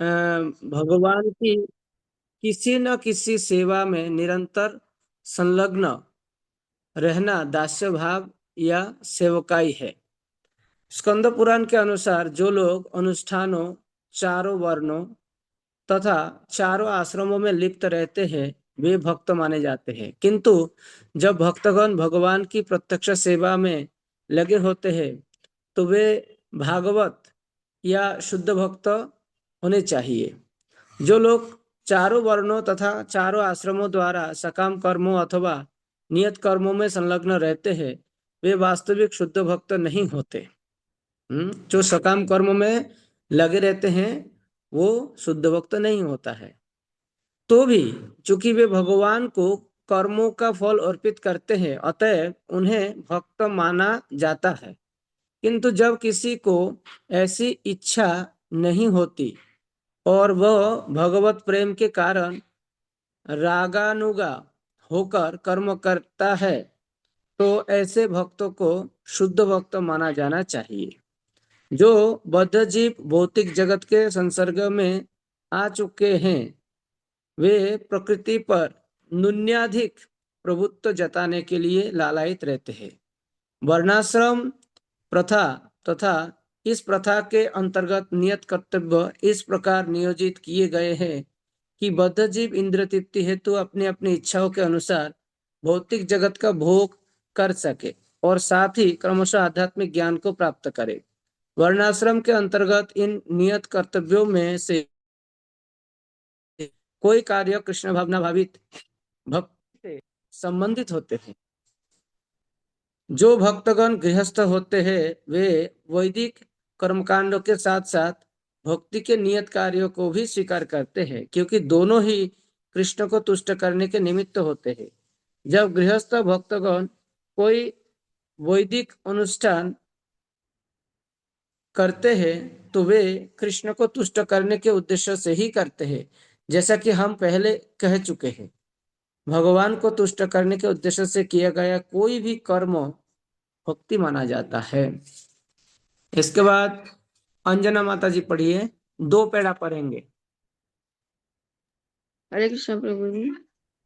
भगवान की किसी न किसी सेवा में निरंतर संलग्न रहना दास्य भाव या सेवकाई है। स्कंद पुराण के अनुसार जो लोग अनुष्ठानों, चारों वर्णों तथा चारों आश्रमों में लिप्त रहते हैं वे भक्त माने जाते हैं, किंतु जब भक्तगण भगवान की प्रत्यक्ष सेवा में लगे होते हैं तो वे भागवत या शुद्ध भक्त होने चाहिए। जो लोग चारों वर्णों तथा चारों आश्रमों द्वारा सकाम कर्मों अथवा नियत कर्मों में संलग्न रहते हैं वे वास्तविक शुद्ध भक्त नहीं होते। जो सकाम कर्मों में लगे रहते हैं वो शुद्ध भक्त नहीं होता है। तो भी चूंकि वे भगवान को कर्मों का फल अर्पित करते हैं अतएव उन्हें भक्त माना जाता है। किंतु जब किसी को ऐसी इच्छा नहीं होती और वह भगवत प्रेम के कारण रागानुगा होकर कर्म करता है तो ऐसे भक्तों को शुद्ध भक्त माना जाना चाहिए। जो बद्ध जीव भौतिक जगत के संसर्ग में आ चुके हैं वे प्रकृति पर न्यूनाधिक प्रभुत्व जताने के लिए लालायित रहते हैं। वर्णाश्रम प्रथा तथा इस प्रथा के अंतर्गत नियत कर्तव्य इस प्रकार नियोजित किए गए हैं कि बद्ध जीव इंद्र तृप्ति हेतु अपनी अपनी इच्छाओं के अनुसार भौतिक जगत का भोग कर सके और साथ ही क्रमशः आध्यात्मिक ज्ञान को प्राप्त करे। वर्णाश्रम के अंतर्गत इन नियत कर्तव्यों में से कोई कार्य कृष्ण भावना भावित भक्ति से संबंधित होते हैं। जो भक्तगण गृहस्थ होते हैं वे वैदिक कर्मकांडों के साथ साथ भक्ति के नियत कार्यों को भी स्वीकार करते हैं क्योंकि दोनों ही कृष्ण को तुष्ट करने के निमित्त होते हैं। जब गृहस्थ भक्तगण कोई वैदिक अनुष्ठान करते हैं तो वे कृष्ण को तुष्ट करने के उद्देश्य से ही करते हैं। जैसा कि हम पहले कह चुके हैं, भगवान को तुष्ट करने के उद्देश्य से किया गया कोई भी कर्म भक्ति माना जाता है। इसके बाद अंजना माता जी पढ़िए, दो पेड़ा पढ़ेंगे। हरे कृष्ण प्रभु जी।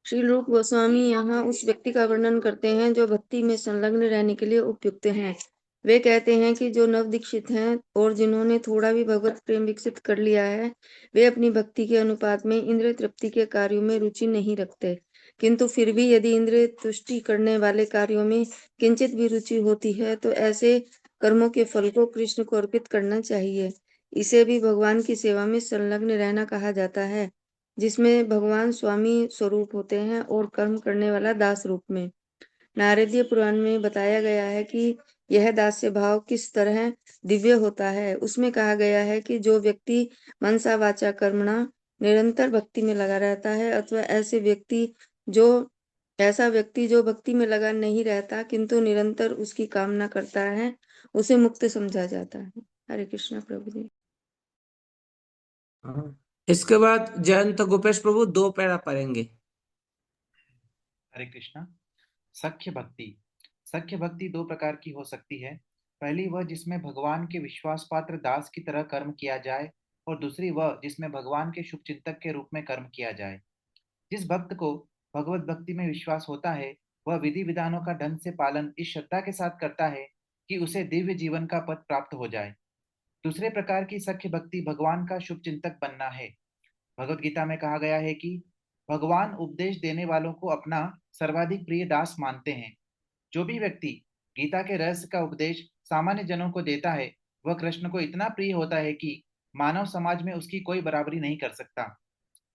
श्री रूप गोस्वामी यहाँ उस व्यक्ति का वर्णन करते हैं जो भक्ति में संलग्न रहने के लिए उपयुक्त हैं। वे कहते हैं कि जो नव दीक्षित हैं और जिन्होंने थोड़ा भी भगवत प्रेम विकसित कर लिया है वे अपनी भक्ति के अनुपात में इंद्रिय तृप्ति के कार्यों में रुचि नहीं रखते, किंतु फिर भी यदि इंद्रिय तुष्टि करने वाले कार्यों में किंचित भी रुचि होती है तो ऐसे कर्मों के फल को कृष्ण को अर्पित करना चाहिए। इसे भी भगवान की सेवा में संलग्न रहना कहा जाता है, जिसमें भगवान स्वामी स्वरूप होते हैं और कर्म करने वाला दास रूप में। नारदीय पुराण में बताया गया है कि यह दास्य भाव किस तरह दिव्य होता है। उसमें कहा गया है कि जो व्यक्ति मनसा वाचा कर्मणा निरंतर भक्ति में लगा रहता है अथवा जो ऐसा व्यक्ति जो भक्ति में लगा नहीं रहता किंतु निरंतर उसकी कामना करता है उसे मुक्त समझा जाता है। हरे कृष्ण प्रभु जी। इसके बाद जयंत गोपेश प्रभु दो पेड़ा पढ़ेंगे। हरे कृष्णा। सख्य भक्ति। सख्य भक्ति दो प्रकार की हो सकती है। पहली वह जिसमें भगवान के विश्वास पात्र दास की तरह कर्म किया जाए और दूसरी वह जिसमें भगवान के शुभ चिंतक के रूप में कर्म किया जाए। जिस भक्त को भगवत भक्ति में विश्वास होता है वह विधि विधानों का ढंग से पालन इस श्रद्धा के साथ करता है कि उसे दिव्य जीवन का पद प्राप्त हो जाए। दूसरे प्रकार की सख्य भक्ति भगवान का शुभ चिंतक बनना है। भगवत गीता में कहा गया है कि भगवान उपदेश देने वालों को अपना सर्वाधिक प्रिय दास मानते हैं। जो भी व्यक्ति गीता के रहस्य का उपदेश सामान्य जनों को देता है वह कृष्ण को इतना प्रिय होता है कि मानव समाज में उसकी कोई बराबरी नहीं कर सकता।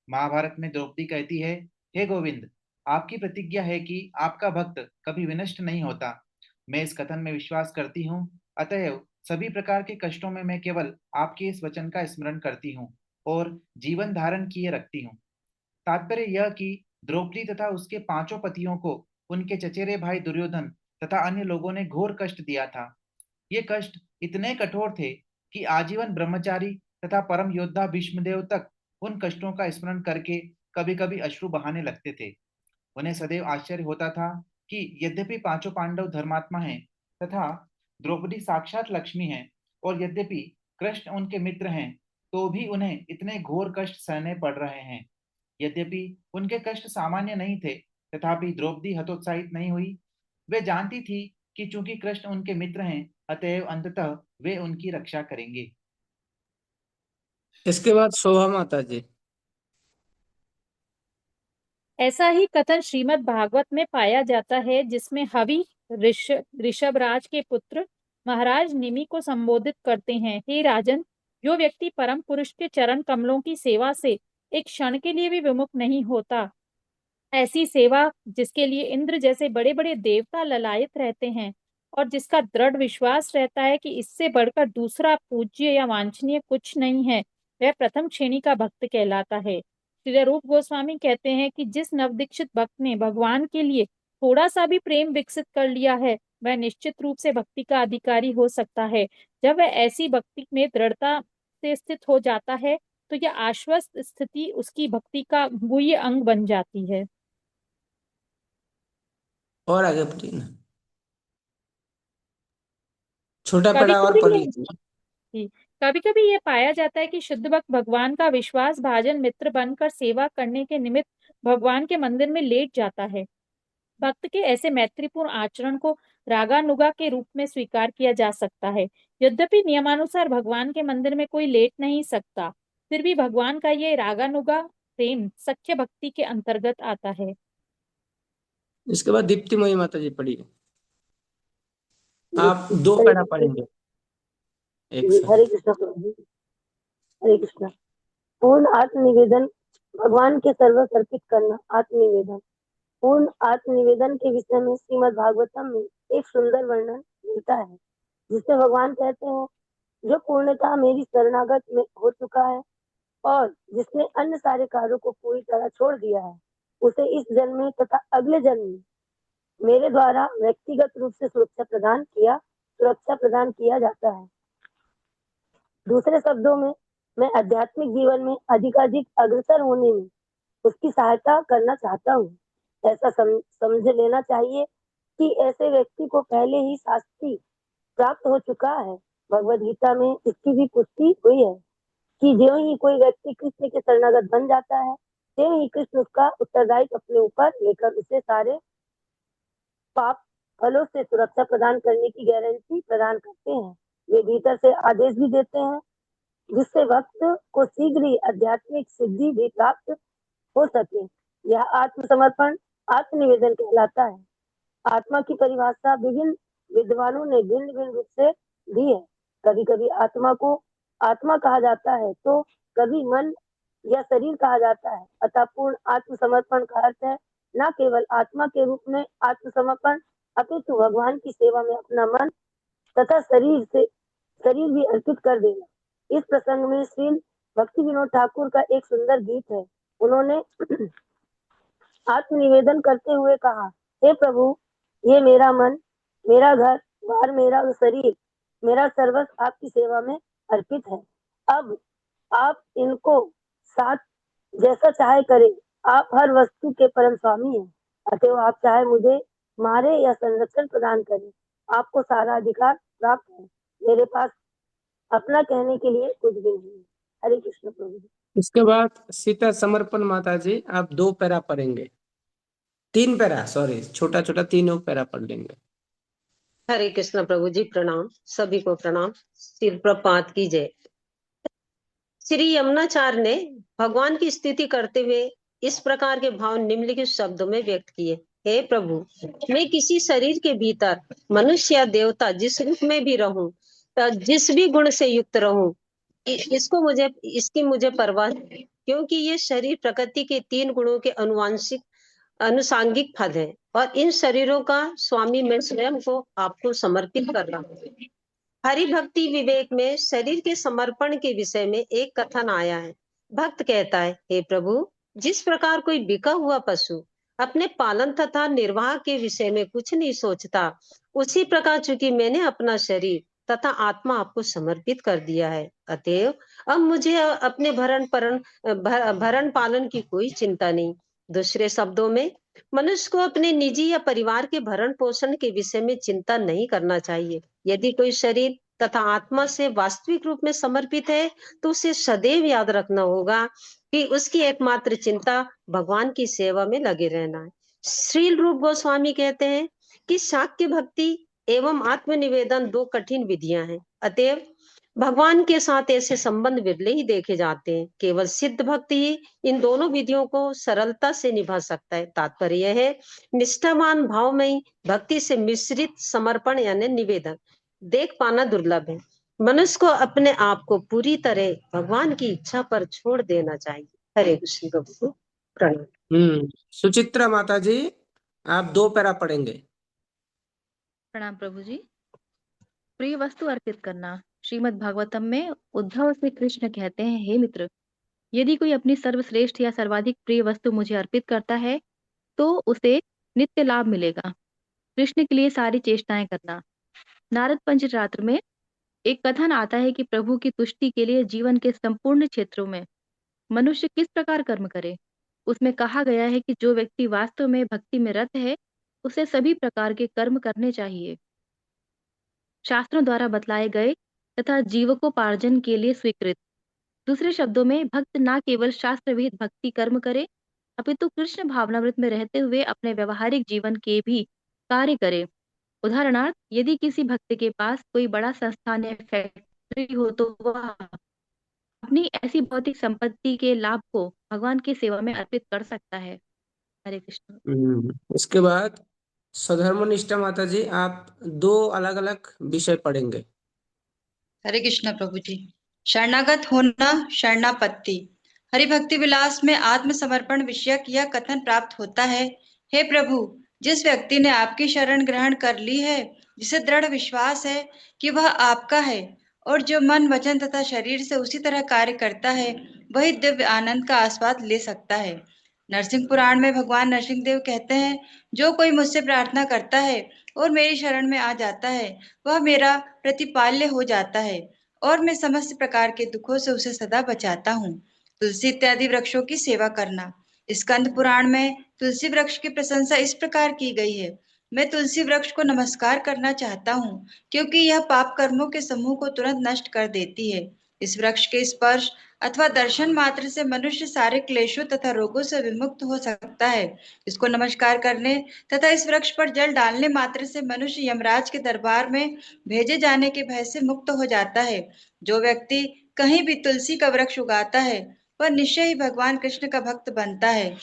महाभारत में द्रौपदी कहती है, हे गोविंद, आपकी प्रतिज्ञा है कि आपका भक्त कभी विनष्ट नहीं होता। मैं इस कथन में विश्वास करती हूँ, अतएव सभी प्रकार के कष्टों में मैं केवल आपके इस वचन का स्मरण करती हूँ और जीवन धारण किए रखती हूँ। तात्पर्य यह कि द्रौपदी तथा उसके पांचों पतियों को उनके चचेरे भाई दुर्योधन तथा अन्य लोगों ने घोर कष्ट दिया था। ये कष्ट इतने कठोर थे कि आजीवन ब्रह्मचारी तथा परम योद्धा भीष्मदेव तक उन कष्टों का स्मरण करके कभी कभी अश्रु बहाने लगते थे। उन्हें सदैव आश्चर्य होता था कि यद्यपि पांचों पांडव धर्मात्मा हैं तथा द्रौपदी साक्षात लक्ष्मी हैं और यद्यपि कृष्ण उनके मित्र हैं तो भी उन्हें इतने घोर कष्ट सहने पड़ रहे हैं। यद्यपि उनके कष्ट सामान्य नहीं थे, तथापि द्रौपदी हतोत्साहित नहीं हुई। वे जानती थी कि चूंकि कृष्ण उनके मित्र हैं, अतएव अंततः वे उनकी रक्षा करेंगे। इसके बाद शोभा माता जी। ऐसा ही कथन श्रीमद् भागवत में पाया जाता है, जिसमें हवि ऋषभराज के पुत्र महाराज निमि को संबोधित करते हैं। हे राजन, जो व्यक्ति परम पुरुष के चरण कमलों की सेवा से एक क्षण के लिए भी विमुख नहीं होता, ऐसी सेवा जिसके लिए इंद्र जैसे बड़े बड़े देवता ललायत रहते हैं, और जिसका दृढ़ विश्वास रहता है कि इससे बढ़कर दूसरा पूज्य या वांछनीय कुछ नहीं है, वह प्रथम श्रेणी का भक्त कहलाता है। श्री रूप गोस्वामी कहते हैं कि जिस नवदीक्षित भक्त ने भगवान के लिए थोड़ा सा भी प्रेम विकसित कर लिया है, वह निश्चित रूप से भक्ति का अधिकारी हो सकता है। जब वह ऐसी भक्ति में दृढ़ता से स्थित हो जाता है, तो यह आश्वस्त स्थिति उसकी भक्ति का गुह्य अंग बन जाती है। और आगे पढ़िए ना, छोटा कभी पैरा और कभी पढ़ ये लीजिए। कभी कभी ये पाया जाता है कि शुद्ध भक्त भगवान का विश्वास भाजन मित्र बनकर सेवा करने के निमित्त भगवान के मंदिर में लेट जाता है। भक्त के ऐसे मैत्रीपूर्ण आचरण को रागानुगा के रूप में स्वीकार किया जा सकता है। यद्यपि नियमानुसार भगवान के मंदिर में कोई लेट नहीं सकता, फिर भी भगवान का ये रागानुगा प्रेम सख्य भक्ति के अंतर्गत आता है। इसके बाद दीप्तिमयी माता जी पढ़िए। आप दो पैरा पढ़ेंगे एक साथ। हरे कृष्ण प्रभु जी। हरे कृष्ण। पूर्ण आत्मनिवेदन, भगवान के सर्वस्व अर्पित करना आत्मनिवेदन। पूर्ण आत्मनिवेदन के विषय में श्रीमद् भागवतम में एक सुंदर वर्णन मिलता है, जिससे भगवान कहते हैं, जो पूर्णतः मेरी शरणागत में हो चुका है और जिसने अन्य सारे कार्यों को पूरी तरह छोड़ दिया है, उसे इस जन्म में तथा अगले जन्म में मेरे द्वारा व्यक्तिगत रूप से सुरक्षा प्रदान किया जाता है। दूसरे शब्दों में, मैं आध्यात्मिक जीवन में अधिकाधिक अग्रसर होने में उसकी सहायता करना चाहता हूँ। ऐसा समझ लेना चाहिए कि ऐसे व्यक्ति को पहले ही शास्ति प्राप्त हो चुका है। भगवद गीता में इसकी भी पुष्टि हुई है कि ज्यों ही कोई व्यक्ति कृष्ण के शरणागत बन जाता है, त्यों ही कृष्ण उसका उत्तरदायित्व अपने ऊपर लेकर उसे सारे पाप फलों से सुरक्षा प्रदान करने की गारंटी प्रदान करते हैं। वे भीतर से आदेश भी देते हैं, जिससे भक्त को शीघ्र ही आध्यात्मिक सिद्धि भी प्राप्त हो सके। यह आत्मसमर्पण आत्मनिवेदन कहलाता है। आत्मा की परिभाषा विभिन्न विद्वानों ने भिन्न भिन्न रूप से दी है। कभी कभी आत्मा को आत्मा कहा जाता है, तो कभी मन या शरीर कहा जाता है। अतः पूर्ण आत्मसमर्पण का अर्थ है न केवल आत्मा के रूप में आत्मसमर्पण, अपितु भगवान की सेवा में अपना मन तथा शरीर भी अर्पित कर देना। इस प्रसंग में श्री भक्ति विनोद ठाकुर का एक सुंदर गीत है। उन्होंने आत्मनिवेदन करते हुए कहा, हे प्रभु, ये मेरा मन, मेरा घर बार, मेरा शरीर, मेरा सर्वस्व आपकी सेवा में अर्पित है। अब आप इनको साथ जैसा चाहे करें। आप हर वस्तु के परम स्वामी हैं, अतएव आप चाहे मुझे मारे या संरक्षण प्रदान करें, आपको सारा अधिकार प्राप्त है। मेरे पास अपना कहने के लिए कुछ भी नहीं है। हरे कृष्ण प्रभु। इसके बाद सीता समर्पण माता जी, आप दो पैरा पढ़ेंगे, तीन पैरा, सॉरी, छोटा छोटा तीनों पैरा पढ़ लेंगे। हरे कृष्ण प्रभु जी, प्रणाम। सभी को प्रणाम। श्री प्रपात की जय। श्री यमुनाचार्य ने भगवान की स्तुति करते हुए इस प्रकार के भाव निम्नलिखित शब्दों में व्यक्त किए। हे प्रभु, मैं किसी शरीर के भीतर मनुष्य या देवता जिस रूप में भी रहूं, जिस भी गुण से युक्त रहूं, इसकी मुझे परवाह नहीं, क्योंकि ये शरीर प्रकृति के 3 गुणों के अनुसांगिक फल है, और इन शरीरों का स्वामी मैं स्वयं को आपको समर्पित कर रहा हूँ। हरि भक्ति विवेक में शरीर के समर्पण के विषय में एक कथन आया है। भक्त कहता है, हे प्रभु, जिस प्रकार कोई बिका हुआ पशु अपने पालन तथा निर्वाह के विषय में कुछ नहीं सोचता, उसी प्रकार चूंकि मैंने अपना शरीर तथा आत्मा आपको समर्पित कर दिया है, अतएव अब मुझे अपने भरण पालन की कोई चिंता नहीं। दूसरे शब्दों में, मनुष्य को अपने निजी या परिवार के भरण पोषण के विषय में चिंता नहीं करना चाहिए। यदि कोई शरीर तथा आत्मा से वास्तविक रूप में समर्पित है, तो उसे सदैव याद रखना होगा कि उसकी एकमात्र चिंता भगवान की सेवा में लगे रहना है। श्रील रूप गोस्वामी कहते हैं कि शाक्य भक्ति एवं आत्मनिवेदन दो कठिन विधियां हैं, अतएव भगवान के साथ ऐसे संबंध विरले ही देखे जाते हैं। केवल सिद्ध भक्त ही इन दोनों विधियों को सरलता से निभा सकता है। तात्पर्य यह है, निष्ठावान भावमयी भक्ति से मिश्रित समर्पण यानी निवेदन देख पाना दुर्लभ है। मनुष्य को अपने आप को पूरी तरह भगवान की इच्छा पर छोड़ देना चाहिए। हरे कृष्ण प्रभु को प्रणाम। सुचित्रा माता जी, आप 2 पैरा पढ़ेंगे। प्रणाम प्रभु जी। प्रिय वस्तु अर्पित करना। श्रीमद् भागवतम में उद्धव से कृष्ण कहते हैं, हे मित्र, यदि कोई अपनी सर्वश्रेष्ठ या सर्वाधिक प्रिय वस्तु मुझे अर्पित करता है तो उसे नित्य लाभ मिलेगा। कृष्ण के लिए सारी चेष्टाएं करना। नारद पंचरात्र में एक कथन आता है कि प्रभु की तुष्टि के लिए जीवन के संपूर्ण क्षेत्रों में मनुष्य किस प्रकार कर्म करे। उसमें कहा गया है कि जो व्यक्ति वास्तव में भक्ति में रत है उसे सभी प्रकार के कर्म करने चाहिए, शास्त्रों द्वारा बतलाए गए तथा जीवकोपार्जन के लिए स्वीकृत। दूसरे शब्दों में, भक्त न केवल शास्त्र विहित भक्ति कर्म करे अपितु कृष्ण भावनामृत में रहते हुए अपने व्यवहारिक जीवन के भी कार्य करे। उदाहरणार्थ, यदि किसी भक्त के पास कोई बड़ा संस्थान या फैक्ट्री हो तो वह अपनी ऐसी भौतिक संपत्ति के लाभ को भगवान की सेवा में अर्पित कर सकता है। हरे कृष्ण। इसके बाद स्वधर्मनिष्ठा माता जी, आप 2 अलग अलग विषय पढ़ेंगे। हरे कृष्ण प्रभु जी। शरणागत होना, शरणापत्ति। हरि भक्ति विलास में आत्मसमर्पण विषयक यह कथन प्राप्त होता है, हे प्रभु, जिस व्यक्ति ने आपकी शरण ग्रहण कर ली है, जिसे दृढ़ विश्वास है कि वह आपका है और जो मन वचन तथा शरीर से उसी तरह कार्य करता है, वही दिव्य आनंद का आस्वाद ले सकता है। नरसिंह पुराण में भगवान नरसिंह देव कहते हैं, जो कोई मुझसे प्रार्थना करता है और मेरी शरण में आ जाता है, वह मेरा प्रतिपाल्य हो जाता है और मैं समस्त प्रकार के दुखों से उसे सदा बचाता हूँ। तुलसी इत्यादि वृक्षों की सेवा करना। स्कंद पुराण में तुलसी वृक्ष की प्रशंसा इस प्रकार की गई है, मैं तुलसी वृक्ष को नमस्कार करना चाहता हूँ क्योंकि यह पाप कर्मों के समूह को तुरंत नष्ट कर देती है। इस वृक्ष के स्पर्श अथवा दर्शन मात्र से मनुष्य सारे क्लेशों तथा रोगों से विमुक्त हो सकता है। इसको नमस्कार करने तथा इस वृक्ष पर जल डालने मात्र से मनुष्य यमराज के दरबार में भेजे जाने के भय से मुक्त हो जाता है। जो व्यक्ति कहीं भी तुलसी का वृक्ष उगाता है वह निश्चय ही भगवान कृष्ण का भक्त बनता है।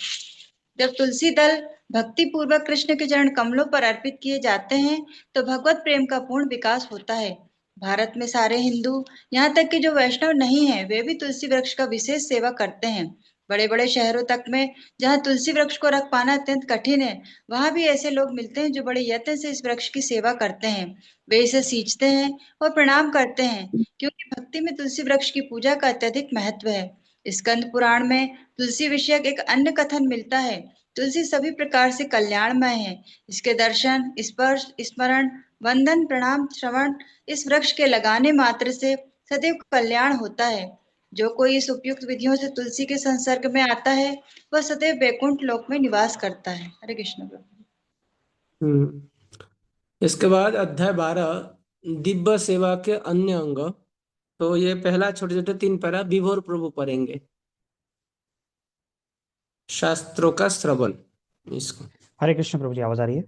जब तुलसी दल भक्ति पूर्वक कृष्ण के चरण कमलों पर अर्पित किए जाते हैं तो भगवत प्रेम का पूर्ण विकास होता है। भारत में सारे हिंदू, यहाँ तक कि जो वैष्णव नहीं है, वे भी तुलसी वृक्ष का विशेष सेवा करते हैं। बड़े बड़े शहरों तक में जहाँ तुलसी वृक्ष को रख पाना अत्यंत कठिन है, वहां भी ऐसे लोग मिलते हैं जो बड़े यत्न से इस वृक्ष की सेवा करते हैं। वे इसे सींचते हैं और प्रणाम करते हैं क्योंकि भक्ति में तुलसी वृक्ष की पूजा का अत्यधिक महत्व है। स्कंद पुराण में तुलसी विषयक एक अन्य कथन मिलता है। तुलसी सभी प्रकार से कल्याणमय है। इसके दर्शन, स्पर्श, स्मरण, वंदन, प्रणाम, श्रवण, इस वृक्ष के लगाने मात्र से सदैव कल्याण होता है। जो कोई इस उपयुक्त विधियों से तुलसी के संसर्ग में आता है वह सदैव वैकुंठ लोक में निवास करता है। हरे कृष्ण प्रभु। इसके बाद अध्याय 12 दिव्य सेवा के अन्य अंग। तो ये पहला छोटे छोटे 3 पैरा विभोर प्रभु पढ़ेंगे। शास्त्रों का श्रवण। इसको हरे कृष्ण प्रभु जी, आवाज आ रही है?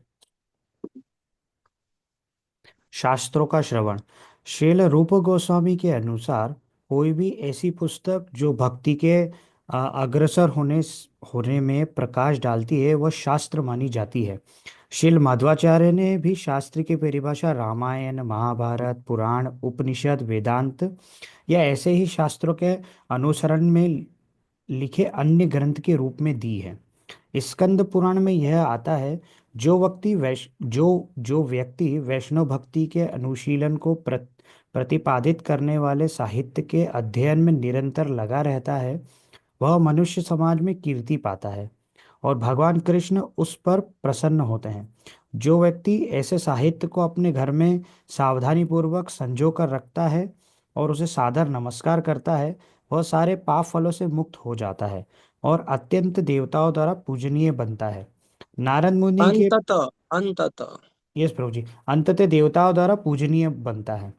शास्त्रों का श्रवण। श्रील रूप गोस्वामी के अनुसार कोई भी ऐसी पुस्तक जो भक्ति के अग्रसर होने में प्रकाश डालती है वह शास्त्र मानी जाती है। श्रील माध्वाचार्य ने भी शास्त्र की परिभाषा रामायण, महाभारत, पुराण, उपनिषद, वेदांत या ऐसे ही शास्त्रों के अनुसरण में लिखे अन्य ग्रंथ के रूप में दी है। स्कंद पुराण में यह आता है, जो व्यक्ति वैष्णव भक्ति के अनुशीलन को प्रतिपादित करने वाले साहित्य के अध्ययन में निरंतर लगा रहता है वह मनुष्य समाज में कीर्ति पाता है और भगवान कृष्ण उस पर प्रसन्न होते हैं। जो व्यक्ति ऐसे साहित्य को अपने घर में सावधानी पूर्वक संजो कर रखता है और उसे सादर नमस्कार करता है वह सारे पाप फलों से मुक्त हो जाता है और अत्यंत देवताओं द्वारा पूजनीय बनता है। नारद मुनि के अंततः यस प्रभु जी, अंततः देवताओं द्वारा पूजनीय बनता है।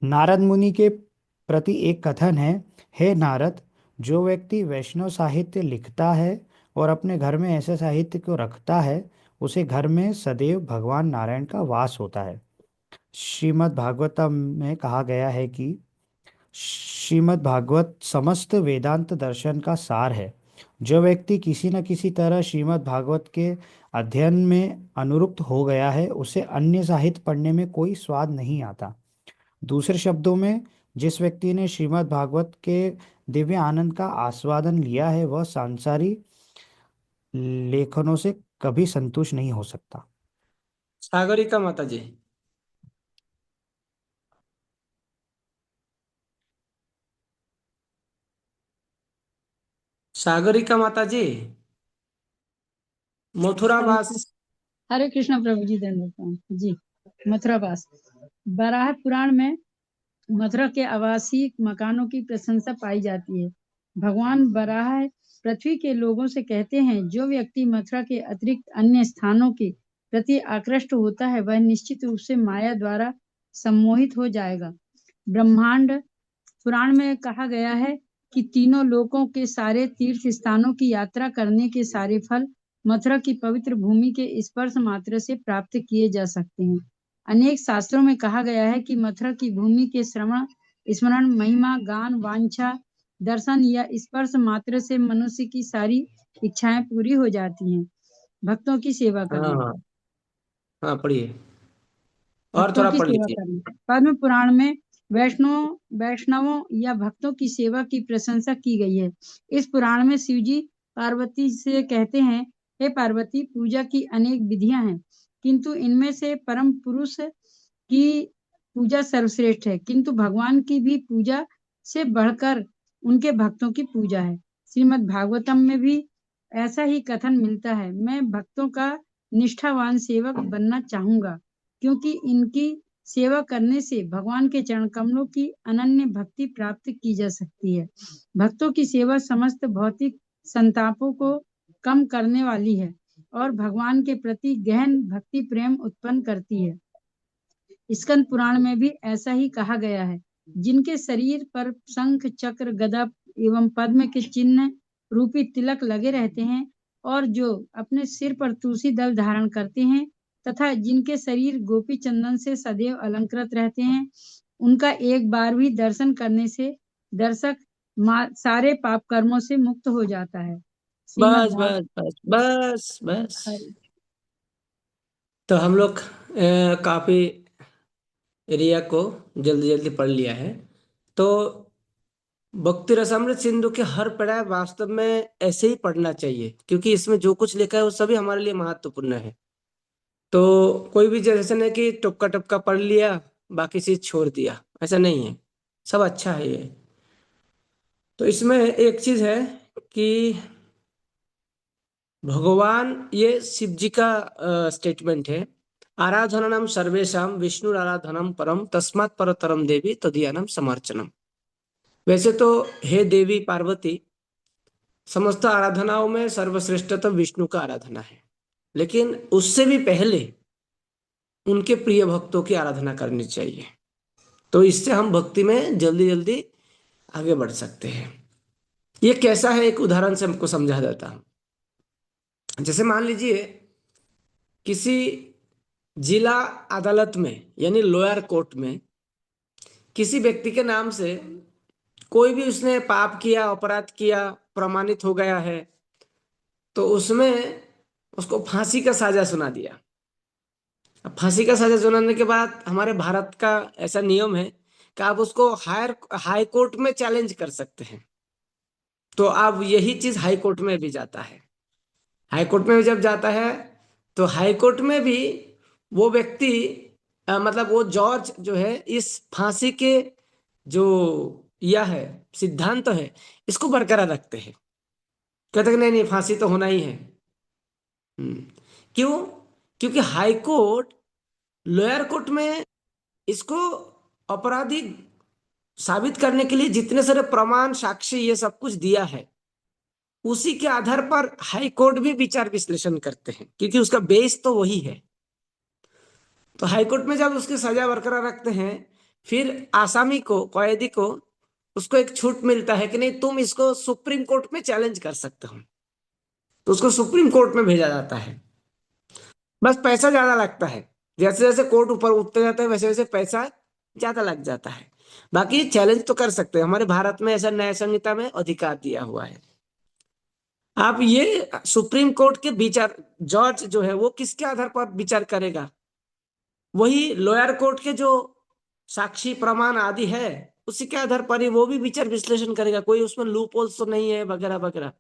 नारद मुनि के प्रति एक कथन है, हे नारद, जो व्यक्ति वैष्णव साहित्य लिखता है और अपने घर में ऐसे साहित्य को रखता है, उसे घर में सदैव भगवान नारायण का वास होता है। श्रीमद् भागवतम में कहा गया है कि श्रीमद् भागवत समस्त वेदांत दर्शन का सार है। जो व्यक्ति किसी न किसी तरह श्रीमद् भागवत के अध्ययन में अनुरक्त हो गया है, उसे अन्य साहित्य पढ़ने में कोई स्वाद नहीं आता। दूसरे शब्दों में, जिस व्यक्ति ने श्रीमद् भागवत के दिव्य आनंद का आस्वादन लिया है, वह सांसारिक लेखनों से कभी संतुष्ट नहीं हो सकता। सागरिका माता जी। सागरिका माता जी, मथुरावास। हरे कृष्ण प्रभु जी, धन्यवाद जी। मथुरावास। बराह पुराण में मथुरा के आवासीय मकानों की प्रशंसा पाई जाती है। भगवान बराह पृथ्वी के लोगों से कहते हैं, जो व्यक्ति मथुरा के अतिरिक्त अन्य स्थानों के प्रति आकृष्ट होता है, वह निश्चित रूप से माया द्वारा सम्मोहित हो जाएगा। ब्रह्मांड पुराण में कहा गया है कि तीनों लोकों के सारे तीर्थ स्थानों की यात्रा करने के सारे फल मथुरा की पवित्र भूमि के स्पर्श मात्र से प्राप्त किए जा सकते हैं। अनेक शास्त्रों में कहा गया है कि मथुरा की भूमि के श्रवण, स्मरण, महिमा, गान, वांछा, दर्शन या स्पर्श मात्र से मनुष्य की सारी इच्छाएं पूरी हो जाती हैं। भक्तों की सेवा हाँ करना। हाँ हाँ, पढ़िए और भक्तों थोड़ा की पढ़ सेवा लीजिए। करना। पद्म पुराण में वैष्णवों या भक्तों की सेवा की प्रशंसा की गई है। इस पुराण में शिव जी पार्वती से कहते हैं, हे पार्वती, पूजा की अनेक विधियां हैं, किंतु इनमें से परम पुरुष की पूजा सर्वश्रेष्ठ है, किंतु भगवान की भी पूजा से बढ़कर उनके भक्तों की पूजा है। श्रीमद् भागवतम में भी ऐसा ही कथन मिलता है। मैं भक्तों का निष्ठावान सेवक बनना चाहूंगा, क्योंकि इनकी सेवा करने से भगवान के चरण कमलों की अनन्य भक्ति प्राप्त की जा सकती है। भक्तों की सेवा समस्त भौतिक संतापों को कम करने वाली है और भगवान के प्रति गहन भक्ति प्रेम उत्पन्न करती है। स्कंद पुराण में भी ऐसा ही कहा गया है। जिनके शरीर पर शंख, चक्र, गदा एवं पद्म के चिन्ह रूपी तिलक लगे रहते हैं और जो अपने सिर पर तुलसी दल धारण करते हैं तथा जिनके शरीर गोपी चंदन से सदैव अलंकृत रहते हैं, उनका एक बार भी दर्शन करने से दर्शक सारे पाप कर्मों से मुक्त हो जाता है। श्रीमद् बस बस बस बस बस। भागवत। तो हम लोग काफी एरिया को जल्दी जल्दी पढ़ लिया है। तो भक्ति रसामृत सिंधु के हर पढ़ाई वास्तव में ऐसे ही पढ़ना चाहिए, क्योंकि इसमें जो कुछ लिखा है वो सभी हमारे लिए महत्वपूर्ण है। तो कोई भी जैसे नहीं कि टपका टपका पढ़ लिया, बाकी चीज छोड़ दिया, ऐसा नहीं है। सब अच्छा है ये। तो इसमें एक चीज है कि भगवान, ये शिव जी का स्टेटमेंट है, आराधनम सर्वेशम विष्णु आराधनम परम तस्मात् परतरम देवी तदीयानम समर्चनम। वैसे तो हे देवी पार्वती, समस्त आराधनाओं में सर्वश्रेष्ठतम विष्णु का आराधना है, लेकिन उससे भी पहले उनके प्रिय भक्तों की आराधना करनी चाहिए। तो इससे हम भक्ति में जल्दी जल्दी आगे बढ़ सकते हैं। ये कैसा है, एक उदाहरण से हमको समझा देता हूं। जैसे मान लीजिए किसी जिला अदालत में यानी लोअर कोर्ट में किसी व्यक्ति के नाम से कोई भी उसने पाप किया, अपराध किया, प्रमाणित हो गया है, तो उसमें उसको फांसी का सजा सुना दिया। अब फांसी का सजा सुनाने के बाद हमारे भारत का ऐसा नियम है कि आप उसको हाई कोर्ट में चैलेंज कर सकते हैं। तो अब यही चीज हाई कोर्ट में भी जाता है। हाई कोर्ट में भी जब जाता है तो हाई कोर्ट में भी वो व्यक्ति मतलब वो जज जो है, इस फांसी के जो यह है सिद्धांत है, इसको बरकरार रखते हैं। कहते हैं नहीं नहीं, फांसी तो होना ही है। क्यों? क्योंकि हाई कोर्ट लोअर कोर्ट में इसको अपराधी साबित करने के लिए जितने सारे प्रमाण, साक्ष्य, ये सब कुछ दिया है, उसी के आधार पर हाई कोर्ट भी विचार विश्लेषण करते हैं, क्योंकि उसका बेस तो वही है। तो हाई कोर्ट में जब उसकी सजा बरकरार रखते हैं, फिर आसामी को, कैदी को, उसको एक छूट मिलता है कि नहीं, तुम इसको सुप्रीम कोर्ट में चैलेंज कर सकते हो। तो उसको सुप्रीम कोर्ट में भेजा जाता है। बस पैसा ज्यादा लगता है, जैसे जैसे कोर्ट ऊपर उठते जाता है वैसे वैसे पैसा ज्यादा लग जाता है। बाकी चैलेंज तो कर सकते हैं, हमारे भारत में ऐसा न्याय संहिता में अधिकार दिया हुआ है। आप ये सुप्रीम कोर्ट के विचार, जज जो है वो किसके आधार पर विचार करेगा? वही लोअर कोर्ट के जो साक्षी प्रमाण आदि है उसी के आधार पर ही वो भी विचार विश्लेषण करेगा। कोई उसमें लूप होल्स तो नहीं है वगैरह वगैरह।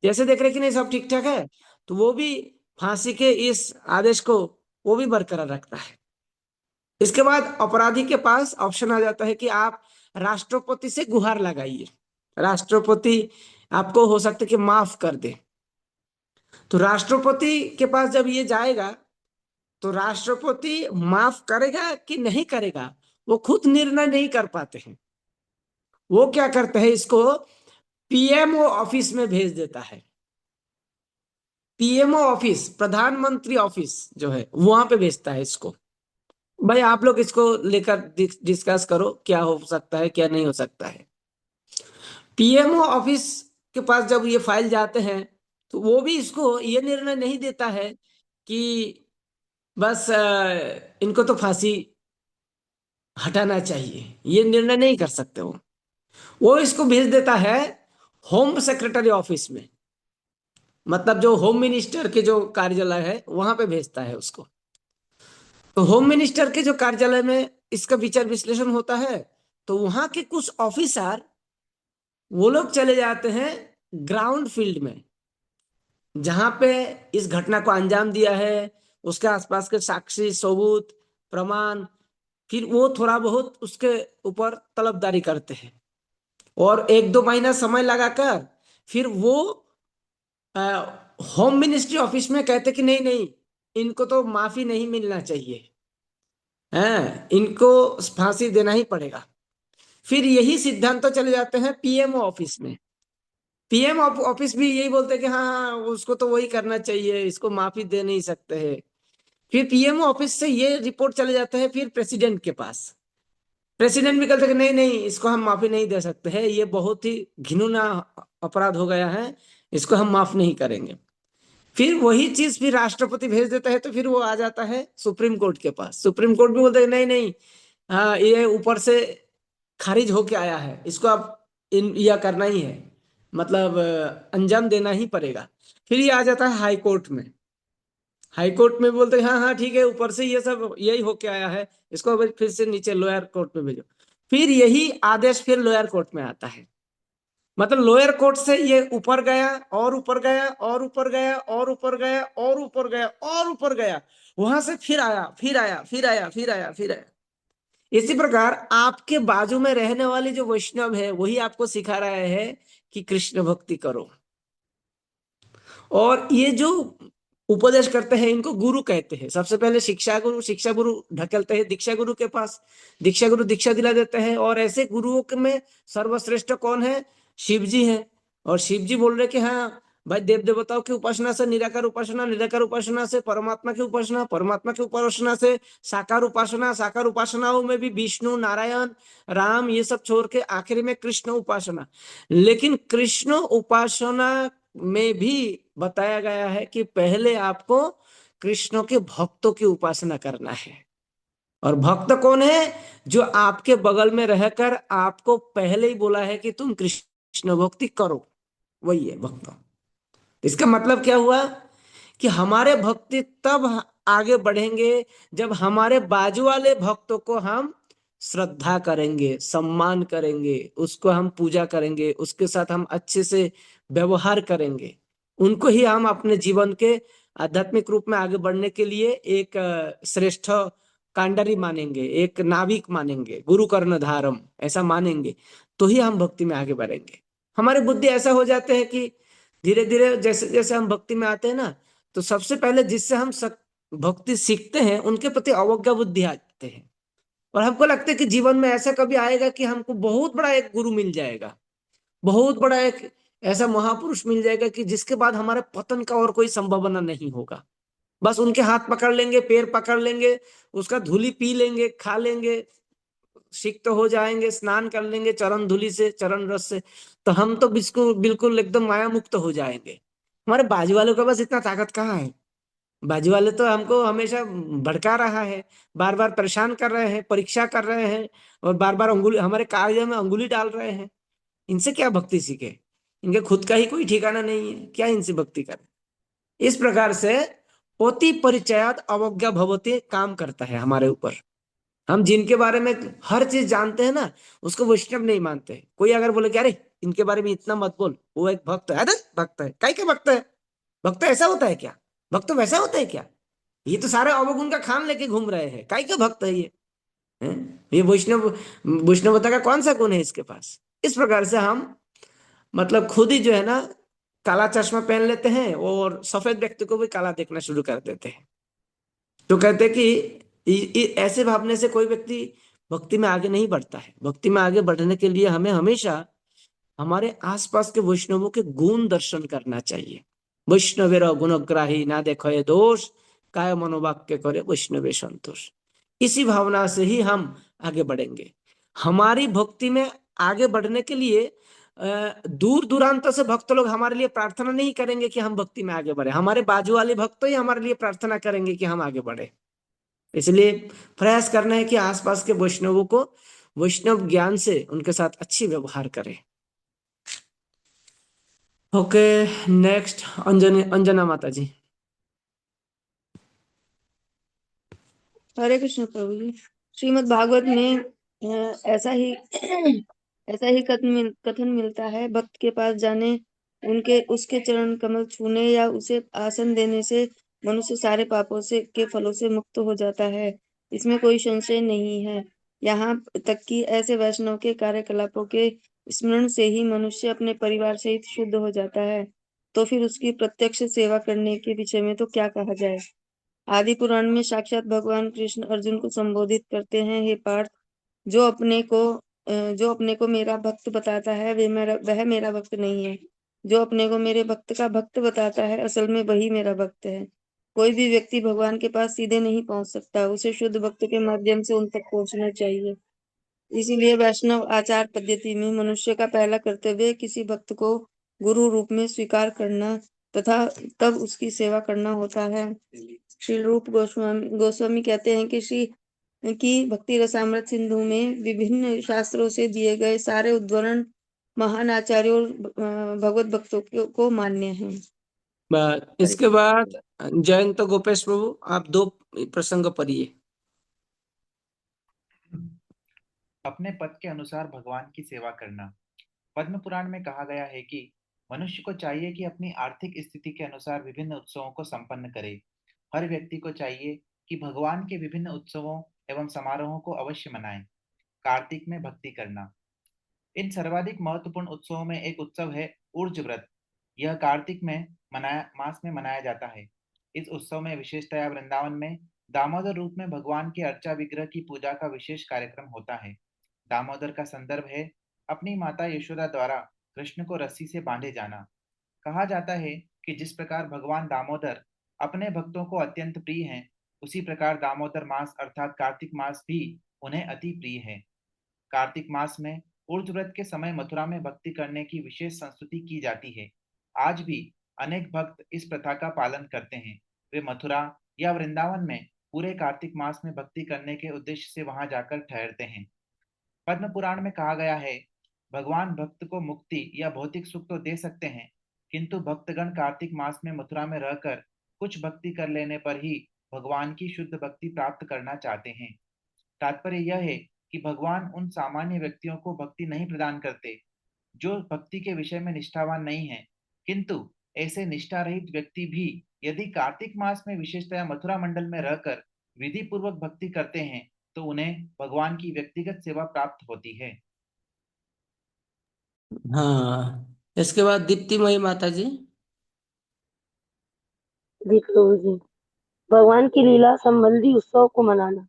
जैसे देख रहे कि नहीं सब ठीक ठाक है, तो वो भी फांसी के इस आदेश को वो भी बरकरार रखता है। इसके बाद अपराधी के पास ऑप्शन आ जाता है कि आप राष्ट्रपति से गुहार लगाइए, राष्ट्रपति आपको हो सकता है कि माफ कर दे। तो राष्ट्रपति के पास जब ये जाएगा तो राष्ट्रपति माफ करेगा कि नहीं करेगा वो खुद निर्णय नहीं कर पाते हैं। वो क्या करते हैं, इसको पीएमओ ऑफिस में भेज देता है। पीएमओ ऑफिस, प्रधानमंत्री ऑफिस जो है वहां पे भेजता है इसको। भाई आप लोग इसको लेकर डिस्कस करो क्या हो सकता है क्या नहीं हो सकता है। पीएमओ ऑफिस के पास जब ये फाइल जाते हैं तो वो भी इसको ये निर्णय नहीं देता है कि बस इनको तो फांसी हटाना चाहिए, ये निर्णय नहीं कर सकते वो इसको भेज देता है होम सेक्रेटरी ऑफिस में, मतलब जो होम मिनिस्टर के जो कार्यालय है वहां पे भेजता है उसको। तो होम मिनिस्टर के जो कार्यालय में इसका विचार विश्लेषण होता है, तो वहां के कुछ ऑफिसर वो लोग चले जाते हैं ग्राउंड फील्ड में, जहां पे इस घटना को अंजाम दिया है, उसके आसपास के साक्षी सबूत प्रमाण, फिर वो थोड़ा बहुत उसके ऊपर तलबदारी करते हैं। और 1-2 महीना समय लगाकर फिर वो होम मिनिस्ट्री ऑफिस में कहते कि नहीं नहीं, इनको तो माफी नहीं मिलना चाहिए, है इनको फांसी देना ही पड़ेगा। फिर यही सिद्धांत तो चले जाते हैं पीएमओ ऑफिस में। पीएम ऑफिस भी यही बोलते हैं कि हाँ हाँ उसको तो वही करना चाहिए, इसको माफी दे नहीं सकते हैं। फिर पीएमओ ऑफिस से ये रिपोर्ट चले जाता है फिर प्रेसिडेंट के पास। प्रेसिडेंट भी कहते हैं कि नहीं नहीं, इसको हम माफी नहीं दे सकते हैं, ये बहुत ही घिनौना अपराध हो गया है, इसको हम माफ नहीं करेंगे। फिर वही चीज फिर राष्ट्रपति भेज देता है, तो फिर वो आ जाता है सुप्रीम कोर्ट के पास। सुप्रीम कोर्ट भी बोलते हैं नहीं नहीं, हाँ ये ऊपर से खारिज होके आया है, इसको अब यह करना ही है, मतलब अंजाम देना ही पड़ेगा। फिर ये आ जाता है हाई कोर्ट में। हाई कोर्ट में बोलते हैं हाँ हाँ ठीक है, ऊपर से ये सब यही होके आया है, इसको अब फिर से नीचे लोअर कोर्ट में भेजो। फिर यही आदेश फिर लोअर कोर्ट में आता है, मतलब लोअर कोर्ट से ये ऊपर गया और ऊपर गया और ऊपर गया और ऊपर गया और ऊपर गया और ऊपर गया, वहां से फिर आया फिर आया फिर आया फिर आया फिर आया। इसी प्रकार आपके बाजू में रहने वाली जो वैष्णव है वही आपको सिखा रहा है कि कृष्ण भक्ति करो। और ये जो उपदेश करते हैं इनको गुरु कहते हैं। सबसे पहले शिक्षा गुरु ढकेलते हैं दीक्षा गुरु के पास, दीक्षा गुरु दीक्षा दिला देते हैं। और ऐसे गुरुओं में सर्वश्रेष्ठ कौन है? शिव जी है। और शिव जी बोल रहे कि हाँ भाई देव देवताओं की उपासना से निराकार उपासना, निराकार उपासना से परमात्मा की उपासना, परमात्मा की उपासना से साकार उपासना, साकार उपासनाओं में भी विष्णु नारायण राम ये सब छोड़ के आखिर में कृष्ण उपासना। लेकिन कृष्ण उपासना में भी बताया गया है कि पहले आपको कृष्ण के भक्तों की उपासना करना है। और भक्त कौन है? जो आपके बगल में रहकर आपको पहले ही बोला है कि तुम कृष्ण भक्ति करो, वही है भक्त। इसका मतलब क्या हुआ कि हमारे भक्ति तब आगे बढ़ेंगे जब हमारे बाजू वाले भक्तों को हम श्रद्धा करेंगे, सम्मान करेंगे, उसको हम पूजा करेंगे, उसके साथ हम अच्छे से व्यवहार करेंगे, उनको ही हम अपने जीवन के आध्यात्मिक रूप में आगे बढ़ने के लिए एक श्रेष्ठ कांडरी मानेंगे, एक नाविक मानेंगे, गुरु कर्णधारम ऐसा मानेंगे, तो ही हम भक्ति में आगे बढ़ेंगे। हमारी बुद्धि ऐसा हो जाते हैं कि धीरे धीरे जैसे जैसे हम भक्ति में आते हैं ना, तो सबसे पहले जिससे हम भक्ति सीखते हैं उनके प्रति अवज्ञा बुद्धि आते हैं। और हमको लगता है कि जीवन में ऐसा कभी आएगा कि हमको बहुत बड़ा एक गुरु मिल जाएगा, बहुत बड़ा एक ऐसा महापुरुष मिल जाएगा कि जिसके बाद हमारे पतन का और कोई संभावना नहीं होगा। बस उनके हाथ पकड़ लेंगे, पैर पकड़ लेंगे, उसका धूली पी लेंगे, खा लेंगे, सिख तो हो जाएंगे, स्नान कर लेंगे चरण धूलि से, चरण रस से, तो हम तो बिल्कुल बिल्कुल एकदम माया मुक्त हो जाएंगे। हमारे बाजू वालों के पास इतना ताकत कहाँ है। बाजू वाले तो हमको हमेशा भड़का रहा है, बार बार परेशान कर रहे हैं, परीक्षा कर रहे हैं, और बार बार अंगुली हमारे कागज में अंगुली डाल रहे हैं। इनसे क्या भक्ति सीखे, इनके खुद का ही कोई ठिकाना नहीं है, क्या इनसे भक्ति करें। इस प्रकार से पोति परिचयात अवज्ञा भवते काम करता है हमारे ऊपर। हम जिनके बारे में हर चीज जानते हैं ना, उसको वैष्णव नहीं मानते। कोई अगर बोले कि अरे इनके बारे में इतना मत बोल, वो एक भक्त है। अरे भक्त है, काय के भक्त है? भक्त ऐसा होता है क्या? भक्त वैसा होता है क्या? ये तो सारे अवगुण का खान लेके घूम रहे हैं, काय का भक्त है ये? ये वैष्णवता का कौन सा गुण है इसके पास? इस प्रकार से हम मतलब खुद ही जो है ना काला चश्मा पहन लेते हैं, और सफेद व्यक्ति को भी काला देखना शुरू कर देते हैं। तो कहते हैं कि ऐसे भावने से कोई व्यक्ति भक्ति में आगे नहीं बढ़ता है। भक्ति में आगे बढ़ने के लिए हमें हमेशा हमारे आसपास के वैष्णवों के गुण दर्शन करना चाहिए। वैष्णवेर गुणग्राही ना देखो ये दोष, काय मनोवाक्य करे वैष्णवे संतोष। इसी भावना से ही हम आगे बढ़ेंगे। हमारी भक्ति में आगे बढ़ने के लिए दूर दूरांत से भक्त लोग हमारे लिए प्रार्थना नहीं करेंगे कि हम भक्ति में आगे बढ़े। हमारे बाजू वाले भक्त ही हमारे लिए प्रार्थना करेंगे कि हम आगे बढ़े। इसलिए प्रयास करना है कि आसपास के वैष्णवों को वैष्णव ज्ञान से उनके साथ अच्छी व्यवहार करें। ओके, नेक्स्ट अंजना माता जी। हरे कृष्ण प्रभु जी। श्रीमद् भागवत में ऐसा ही ऐसा ही कथन मिलता है। भक्त के पास जाने, उसके चरण कमल छूने या उसे आसन देने से मनुष्य सारे पापों से के फलों से मुक्त हो जाता है। इसमें कोई संशय नहीं है। यहाँ तक कि ऐसे वैष्णव के कार्यकलापों के स्मरण से ही मनुष्य अपने परिवार सहित शुद्ध हो जाता है। तो फिर उसकी प्रत्यक्ष सेवा करने के विषय में तो क्या कहा जाए। आदि पुराण में साक्षात भगवान कृष्ण अर्जुन को संबोधित करते हैं, हे पार्थ, जो अपने को मेरा भक्त बताता है वह मेरा भक्त नहीं है। जो अपने को मेरे भक्त का भक्त बताता है असल में वही मेरा भक्त है। कोई भी व्यक्ति भगवान के पास सीधे नहीं पहुंच सकता, उसे शुद्ध भक्त के माध्यम से उन तक पहुंचना चाहिए। इसीलिए वैष्णव आचार पद्धति में मनुष्य का पहला कर्तव्य किसी भक्त को गुरु रूप में स्वीकार करना तथा तब उसकी सेवा करना होता है। श्री रूप गोस्वामी कहते हैं कि भक्ति रसामृत सिंधु में विभिन्न शास्त्रों से दिए गए सारे उद्धरण महान आचार्यों और भगवत भक्तों को मान्य हैं। इसके बाद जयंत गोपेश प्रभु, आप 2 प्रसंग पढ़िए। अपने पद के अनुसार भगवान की सेवा करना। पद्म पुराण में कहा गया है कि मनुष्य को चाहिए कि अपनी आर्थिक स्थिति के अनुसार विभिन्न उत्सवों को संपन्न करे। हर व्यक्ति को चाहिए कि भगवान के विभिन्न उत्सवों एवं समारोहों को अवश्य मनाए। कार्तिक में भक्ति करना। इन सर्वाधिक महत्वपूर्ण उत्सवों में एक उत्सव है ऊर्ज व्रत। यह कार्तिक मास में मनाया जाता है। इस उत्सव में विशेषतया वृंदावन में दामोदर रूप में भगवान के अर्चा विग्रह की पूजा का विशेष कार्यक्रम होता है। दामोदर का संदर्भ है अपनी माता यशोदा द्वारा कृष्ण को रस्सी से बांधे जाना। कहा जाता है कि जिस प्रकार भगवान दामोदर अपने भक्तों को अत्यंत प्रिय हैं, उसी प्रकार दामोदर मास अर्थात कार्तिक मास भी उन्हें अति प्रिय है। कार्तिक मास में ऊर्ज व्रत के समय मथुरा में भक्ति करने की विशेष संस्तुति की जाती है। आज भी अनेक भक्त इस प्रथा का पालन करते हैं। वे मथुरा या वृंदावन में पूरे कार्तिक मास में भक्ति करने के उद्देश्य से वहां जाकर ठहरते हैं। पद्म पुराण में कहा गया है, भगवान भक्त को मुक्ति या भौतिक सुख तो दे सकते हैं, किंतु भक्तगण कार्तिक मास में मथुरा में रहकर कुछ भक्ति कर लेने पर ही भगवान की शुद्ध भक्ति प्राप्त करना चाहते हैं। तात्पर्य यह है कि भगवान उन सामान्य व्यक्तियों को भक्ति नहीं प्रदान करते जो भक्ति के विषय में निष्ठावान नहीं है, किंतु ऐसे निष्ठा रहित व्यक्ति भी यदि कार्तिक मास में विशेषतया मथुरा मंडल में रहकर विधि पूर्वक भक्ति करते हैं तो उन्हें भगवान की व्यक्तिगत सेवा प्राप्त होती है। हाँ, इसके बाद दीप्तिमयी माता जी। जी प्रभु जी। भगवान की लीला संबंधी उत्सव को मनाना।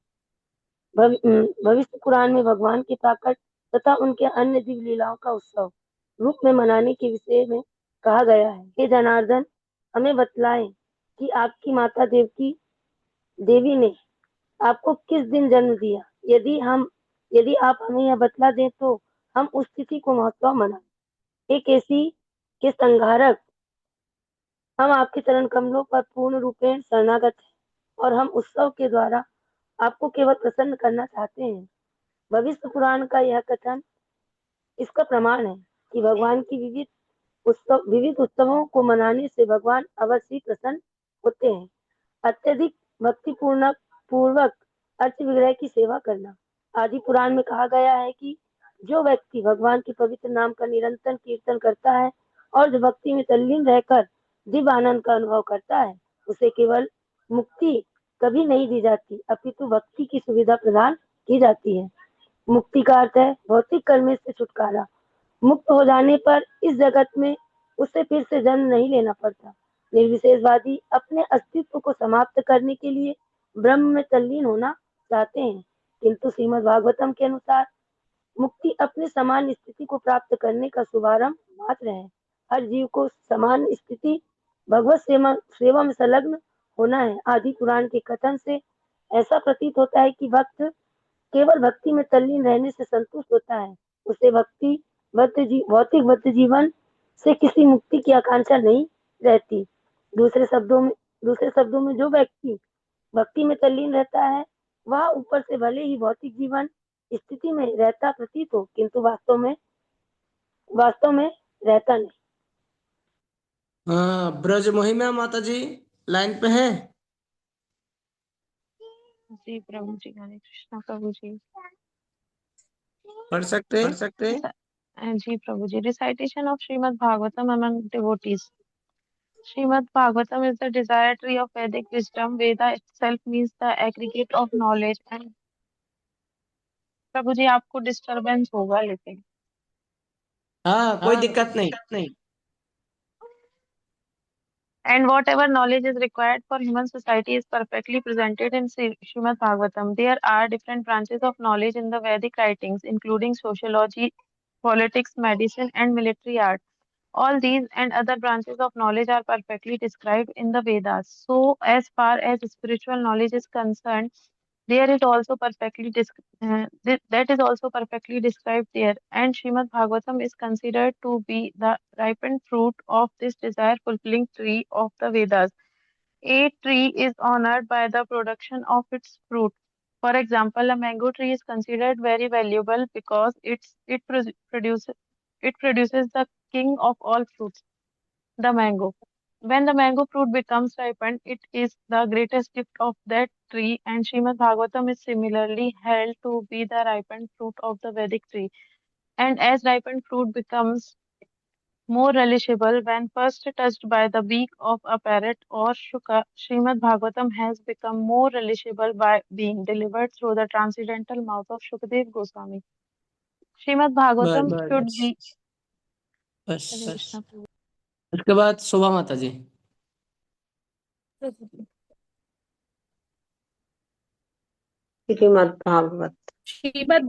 भविष्य पुराण में भगवान की प्राकट तथा उनके अन्य दिव्य लीलाओं का उत्सव रूप में मनाने के विषय में कहा गया है, हे जनार्दन, हमें बतलाएं कि आपकी माता देवी ने आपको किस दिन जन्म दिया। यदि हम यदि आप हमें यह बतला दें तो हम उस तिथि को महोत्सव मनाएं। एक ऐसी के संहारक, हम आपके चरण कमलों पर पूर्ण रूपेण शरणागत हैं और हम उत्सव के द्वारा आपको केवल प्रसन्न करना चाहते हैं। भविष्य पुराण का यह कथन इसका प्रमाण है कि भगवान की विविध उत्सवों को मनाने से भगवान अवश्य ही प्रसन्न होते हैं। अत्यधिक भक्ति पूर्वक अर्थ विग्रह की सेवा करना। आदि पुराण में कहा गया है कि जो व्यक्ति भगवान के पवित्र नाम का निरंतर कीर्तन करता है और जो भक्ति में तल्लीन रहकर दिव्य आनंद का अनुभव करता है, उसे केवल मुक्ति कभी नहीं दी जाती, अपितु भक्ति की सुविधा प्रदान की जाती है। मुक्ति का अर्थ है भौतिक कर्म से छुटकारा। मुक्त हो जाने पर इस जगत में उसे फिर से जन्म नहीं लेना पड़ता। निर्विशेषवादी अपने अस्तित्व को समाप्त करने के लिए ब्रह्म में तल्लीन होना चाहते हैं, किंतु श्रीमद् भागवतम के अनुसार मुक्ति अपने समान स्थिति को प्राप्त करने का शुभारंभ मात्र है। हर जीव को समान स्थिति भगवत सेवा में संलग्न होना है। आदि पुराण के कथन से ऐसा प्रतीत होता है कि भक्त केवल भक्ति में तल्लीन रहने से संतुष्ट होता है। उसे भौतिक बद्ध जीवन से किसी मुक्ति की आकांक्षा नहीं रहती। दूसरे शब्दों में जो व्यक्ति भक्ति में तल्लीन रहता है वह ऊपर से भले ही भौतिक जीवन स्थिति में रहता प्रतीत हो, किंतु वास्तव में रहता नहीं। ब्रज महिमा माता जी लाइन पे है। जी प्रभु जी, हरे कृष्णा प्रभु जी। पढ़ सकते जी प्रभु जी, recitation of Srimad Bhagavatam among devotees. Srimad Bhagavatam is the desire tree of Vedic wisdom. Veda itself means the aggregate of knowledge. And प्रभु जी आपको डिस्टरबेंस होगा लेकिन हाँ, कोई दिक्कत नहीं। And whatever knowledge is required for human society is perfectly presented in Srimad Bhagavatam. There are different branches of knowledge in the Vedic writings, including sociology, politics, medicine, and military art. All these and other branches of knowledge are perfectly described in the Vedas. So, as far as spiritual knowledge is concerned, there is also that is also perfectly described there. And Srimad Bhagavatam is considered to be the ripened fruit of this desire-fulfilling tree of the Vedas. A tree is honored by the production of its fruit. For example, a mango tree is considered very valuable because it produces the king of all fruits, the mango. When the mango fruit becomes ripened, it is the greatest gift of that tree, and Srimad Bhagavatam is similarly held to be the ripened fruit of the Vedic tree. And as ripened fruit becomes more relishable when first touched by the beak of a parrot or shuka, Srimad Bhagavatam has become more relishable by being delivered through the transcendental mouth of Shukadev Goswami. Srimad Bhagavatam should be. बस हरे कृष्णा प्रभु। उसके बाद शोभा माता जी। श्रीमद् भागवत श्रीमद्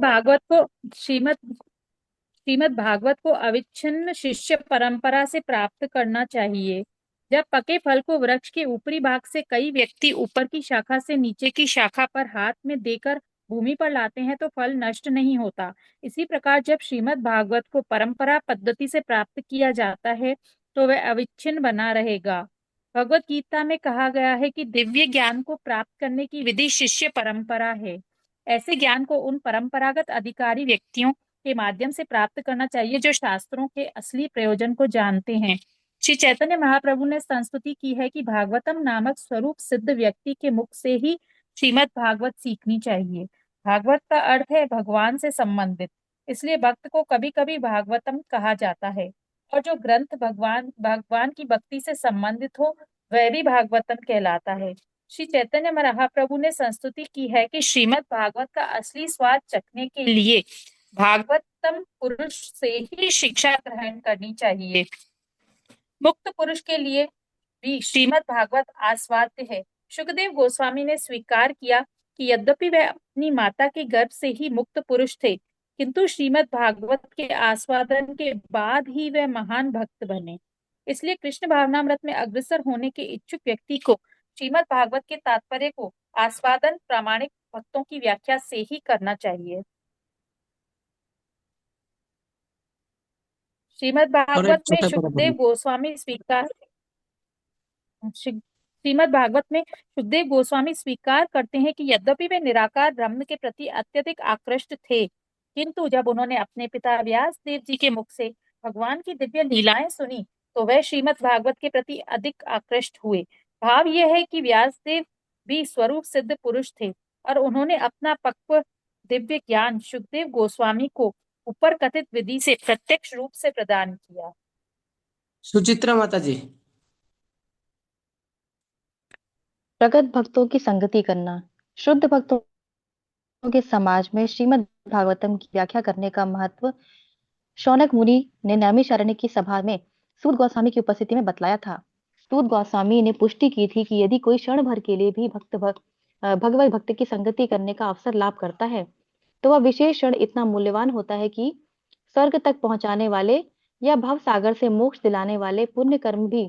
भागवत को अविच्छिन्न शिष्य परंपरा से प्राप्त करना चाहिए। जब पके फल को वृक्ष के ऊपरी भाग से कई व्यक्ति ऊपर की शाखा से नीचे की शाखा पर हाथ में देकर भूमि पर लाते हैं तो फल नष्ट नहीं होता। इसी प्रकार जब श्रीमद् भागवत को परंपरा पद्धति से प्राप्त किया जाता है तो वह अविच्छिन्न बना रहेगा। भगवत गीता में कहा गया है कि दिव्य ज्ञान को प्राप्त करने की विधि शिष्य परंपरा है। ऐसे ज्ञान को उन परंपरागत अधिकारी व्यक्तियों के माध्यम से प्राप्त करना चाहिए जो शास्त्रों के असली प्रयोजन को जानते हैं। श्री चैतन्य महाप्रभु ने संस्तुति की है कि भागवतम नामक स्वरूप सिद्ध व्यक्ति के मुख से ही श्रीमद् भागवत सीखनी चाहिए। भागवत का अर्थ है भगवान से संबंधित, इसलिए भक्त को कभी कभी भागवतम कहा जाता है और जो ग्रंथ भगवान की भक्ति से संबंधित हो वह भी भागवतम कहलाता है। श्री चैतन्य महाप्रभु ने संस्तुति की है कि श्रीमद् भागवत का असली स्वाद चखने के लिए भागवतम पुरुष से ही शिक्षा ग्रहण करनी चाहिए। मुक्त पुरुष के लिए भी श्रीमद् भागवत आस्वाद्य है। सुखदेव गोस्वामी ने स्वीकार किया कि यद्यपि वह अपनी माता के गर्भ से ही मुक्त पुरुष थे, किंतु श्रीमद् भागवत के आस्वादन के बाद ही वह महान भक्त बने। इसलिए कृष्ण भावनामृत में अग्रसर होने के इच्छुक व्यक्ति को श्रीमद् भागवत के तात्पर्य को आस्वादन प्रामाणिक भक्तों की व्याख्या से ही करना चाहिए। श्रीमद् और एक भागवत में छोटा पैरा सुखदेव पढ़ना। गोस्वामी श्रीमद् भागवत में सुखदेव गोस्वामी स्वीकार करते हैं कि यद्यपि वे निराकार ब्रह्म के प्रति अत्यधिक आकृष्ट थे, किंतु जब उन्होंने अपने पिता व्यास देव जी के मुख से भगवान की दिव्य लीलाएं सुनी तो वह श्रीमद् भागवत के प्रति अधिक आकृष्ट हुए। भाव यह है कि व्यास देव भी स्वरूप सिद्ध पुरुष थे और उन्होंने अपना पक्व दिव्य ज्ञान सुखदेव गोस्वामी को ऊपर कथित विधि से प्रत्यक्ष रूप से प्रदान किया। सुचित्रा माता जी। प्रगत भक्तों की संगति करना। शुद्ध भक्तों के समाज में श्रीमद् भागवतम की व्याख्या करने का महत्व शौनक मुनि ने नैमिषारण्य की सभा में सूत गोस्वामी की उपस्थिति में बतलाया था। सूत गोस्वामी ने पुष्टि की थी कि यदि कोई क्षण भर के लिए भी भगवत भक्त की संगति करने का अवसर लाभ करता है तो वह विशेष क्षण इतना मूल्यवान होता है कि स्वर्ग तक पहुंचाने वाले या भव सागर से मोक्ष दिलाने वाले पुण्य कर्म भी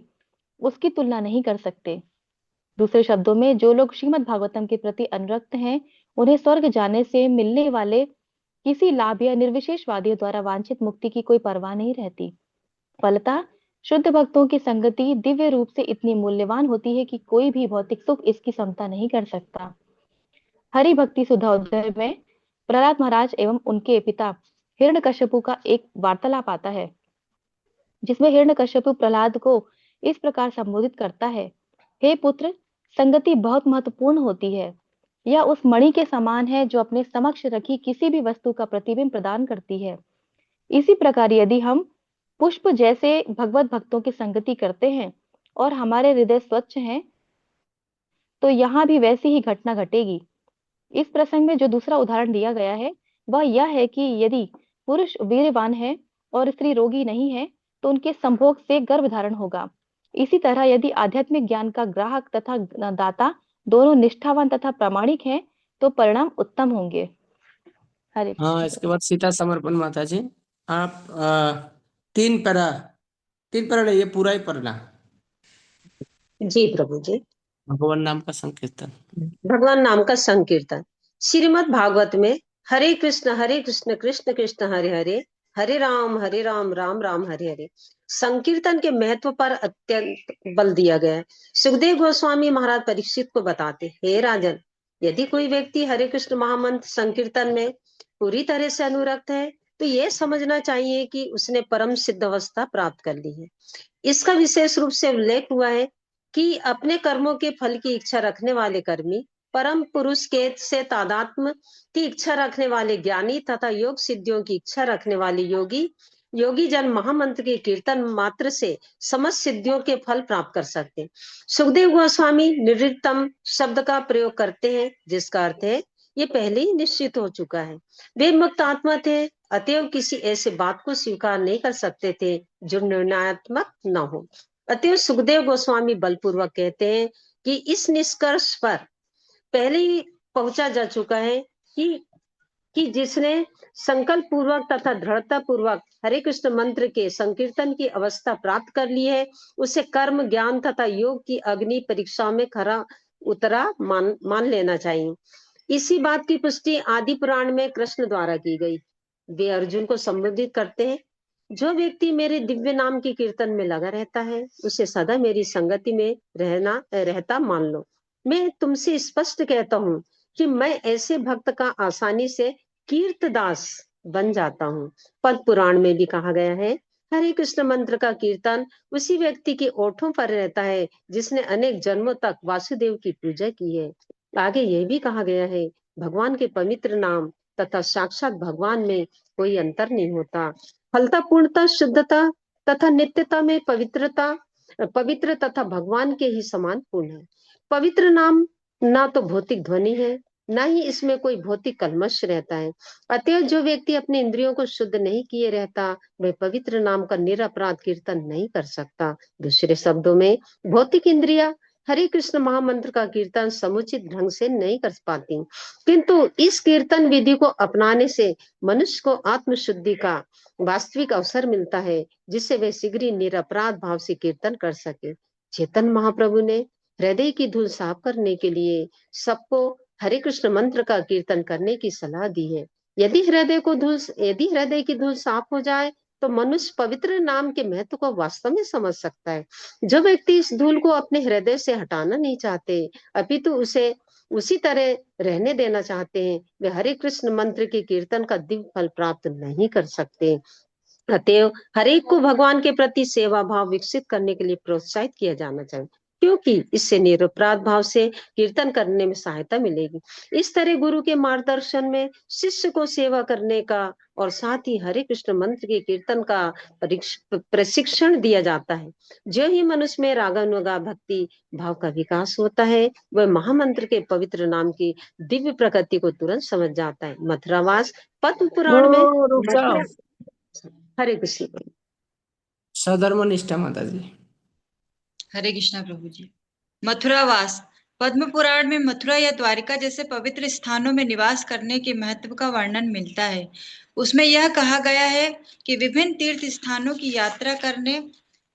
उसकी तुलना नहीं कर सकते। दूसरे शब्दों में, जो लोग श्रीमद् भागवतम के प्रति अनुरक्त हैं, उन्हें स्वर्ग जाने से मिलने वाले किसी लाभ या निर्विशेषवादियों द्वारा वांछित मुक्ति की कोई परवाह नहीं रहती। फलतः शुद्ध भक्तों की संगति दिव्य रूप से इतनी मूल्यवान होती है कि कोई भी भौतिक सुख इसकी समता नहीं कर सकता। हरि भक्ति सुधोधर में प्रहलाद महाराज एवं उनके पिता हिरण्यकश्यपु का एक वार्तालाप आता है, जिसमें हिरण्यकश्यपु प्रहलाद को इस प्रकार संबोधित करता है: हे पुत्र, संगति बहुत महत्वपूर्ण होती है। यह उस मणि के समान है जो अपने समक्ष रखी किसी भी वस्तु का प्रतिबिंब प्रदान करती है। इसी प्रकार यदि हम पुष्प जैसे भगवत भक्तों की संगति करते हैं और हमारे हृदय स्वच्छ हैं, तो यहाँ भी वैसी ही घटना घटेगी। इस प्रसंग में जो दूसरा उदाहरण दिया गया है वह यह है कि यदि पुरुष वीर्यवान है और स्त्री रोगी नहीं है तो उनके संभोग से गर्भ धारण होगा। इसी तरह यदि आध्यात्मिक ज्ञान का ग्राहक तथा दाता दोनों निष्ठावान तथा प्रामाणिक हैं तो परिणाम उत्तम होंगे। हरे हाँ, इसके बाद सीता समर्पण माता जी। आप तीन पैरा नहीं, ये पूरा ही पढ़ना। जी प्रभु जी। भगवान नाम का संकीर्तन। भगवान नाम का संकीर्तन। श्रीमद् भागवत में हरे कृष्ण कृष्ण कृष्ण हरे हरे, हरे राम राम राम हरे हरे संकीर्तन के महत्व पर अत्यंत बल दिया गया है। सुखदेव गोस्वामी महाराज परीक्षित को बताते, हे राजन, यदि कोई व्यक्ति हरे कृष्ण महामंत्र संकीर्तन में पूरी तरह से अनुरक्त है तो यह समझना चाहिए कि उसने परम सिद्ध अवस्था प्राप्त कर ली है। इसका विशेष रूप से उल्लेख हुआ है कि अपने कर्मों के फल की इच्छा रखने वाले कर्मी, परम पुरुष के से तादात्म्य की इच्छा रखने वाले ज्ञानी तथा योग सिद्धियों की इच्छा रखने वाले योगी जन महामंत्र के कीर्तन मात्र से समस्त सिद्धियों के फल प्राप्त कर सकते हैं। सुखदेव गोस्वामी निर्ऋतम शब्द का प्रयोग करते हैं, जिसका अर्थ है ये पहले ही निश्चित हो चुका है। वे मुक्त आत्मा थे, अतएव किसी ऐसे बात को स्वीकार नहीं कर सकते थे जो निर्णयात्मक न हो। अतएव सुखदेव गोस्वामी बलपूर्वक कहते हैं कि इस निष्कर्ष पर पहले ही पहुंचा जा चुका है कि जिसने संकल्प पूर्वक तथा दृढ़ता पूर्वक हरे कृष्ण मंत्र के संकीर्तन की अवस्था प्राप्त कर ली है, उसे कर्म ज्ञान तथा योग की अग्नि परीक्षा में खरा उतरा मान लेना चाहिए। इसी बात की पुष्टि आदि पुराण में कृष्ण द्वारा की गई। वे अर्जुन को संबोधित करते हैं, जो व्यक्ति मेरे दिव्य नाम के कीर्तन में लगा रहता है उसे सदा मेरी संगति में रहता मान लो। मैं तुमसे स्पष्ट कहता हूँ कि मैं ऐसे भक्त का आसानी से कीर्तदास बन जाता हूँ। पद्म पुराण में भी कहा गया है, हरे कृष्ण मंत्र का कीर्तन उसी व्यक्ति के ओठों पर रहता है जिसने अनेक जन्मों तक वासुदेव की पूजा की है। आगे यह भी कहा गया है, भगवान के पवित्र नाम तथा साक्षात भगवान में कोई अंतर नहीं होता। फलता पूर्णता शुद्धता तथा नित्यता में पवित्र तथा भगवान के ही समान पूर्ण है। पवित्र नाम ना तो भौतिक ध्वनि है, ना ही इसमें कोई भौतिक कल्मश रहता है। अतएव जो व्यक्ति अपने इंद्रियों को शुद्ध नहीं किए रहता, वह पवित्र नाम का निरपराध कीर्तन नहीं कर सकता। दूसरे शब्दों में, भौतिक इंद्रिया हरे कृष्ण महामंत्र का कीर्तन समुचित ढंग से नहीं कर पाती, किंतु इस कीर्तन विधि को अपनाने से मनुष्य को आत्मशुद्धि का वास्तविक अवसर मिलता है, जिससे वे शीघ्र ही निरपराध भाव से कीर्तन कर सके। चेतन महाप्रभु ने हृदय की धूल साफ करने के लिए सबको हरे कृष्ण मंत्र का कीर्तन करने की सलाह दी है। यदि हृदय की धूल साफ हो जाए तो मनुष्य पवित्र नाम के महत्व को वास्तव में समझ सकता है। जो व्यक्ति इस धूल को अपने हृदय से हटाना नहीं चाहते, अपितु उसे उसी तरह रहने देना चाहते हैं, वे हरे कृष्ण मंत्र के कीर्तन का दिव्य फल प्राप्त नहीं कर सकते। अतएव हरेक को भगवान के प्रति सेवा भाव विकसित करने के लिए प्रोत्साहित किया जाना चाहिए, क्योंकि इससे निरपराध भाव से कीर्तन करने में सहायता मिलेगी। इस तरह गुरु के मार्गदर्शन में शिष्य को सेवा करने का और साथ ही हरे कृष्ण मंत्र के कीर्तन का प्रशिक्षण दिया जाता है। जो ही मनुष्य में रागानुगा भक्ति भाव का विकास होता है, वह महामंत्र के पवित्र नाम की दिव्य प्रकृति को तुरंत समझ जाता है। मथुरावास पद्म पुराण में रुक जाओ। हरे कृष्ण सधर्म निष्ठा माता जी। हरे कृष्णा प्रभु जी। मथुरावास पद्म पुराण में मथुरा या द्वारिका जैसे पवित्र स्थानों में निवास करने के महत्व का वर्णन मिलता है। उसमें यह कहा गया है कि विभिन्न तीर्थ स्थानों की यात्रा करने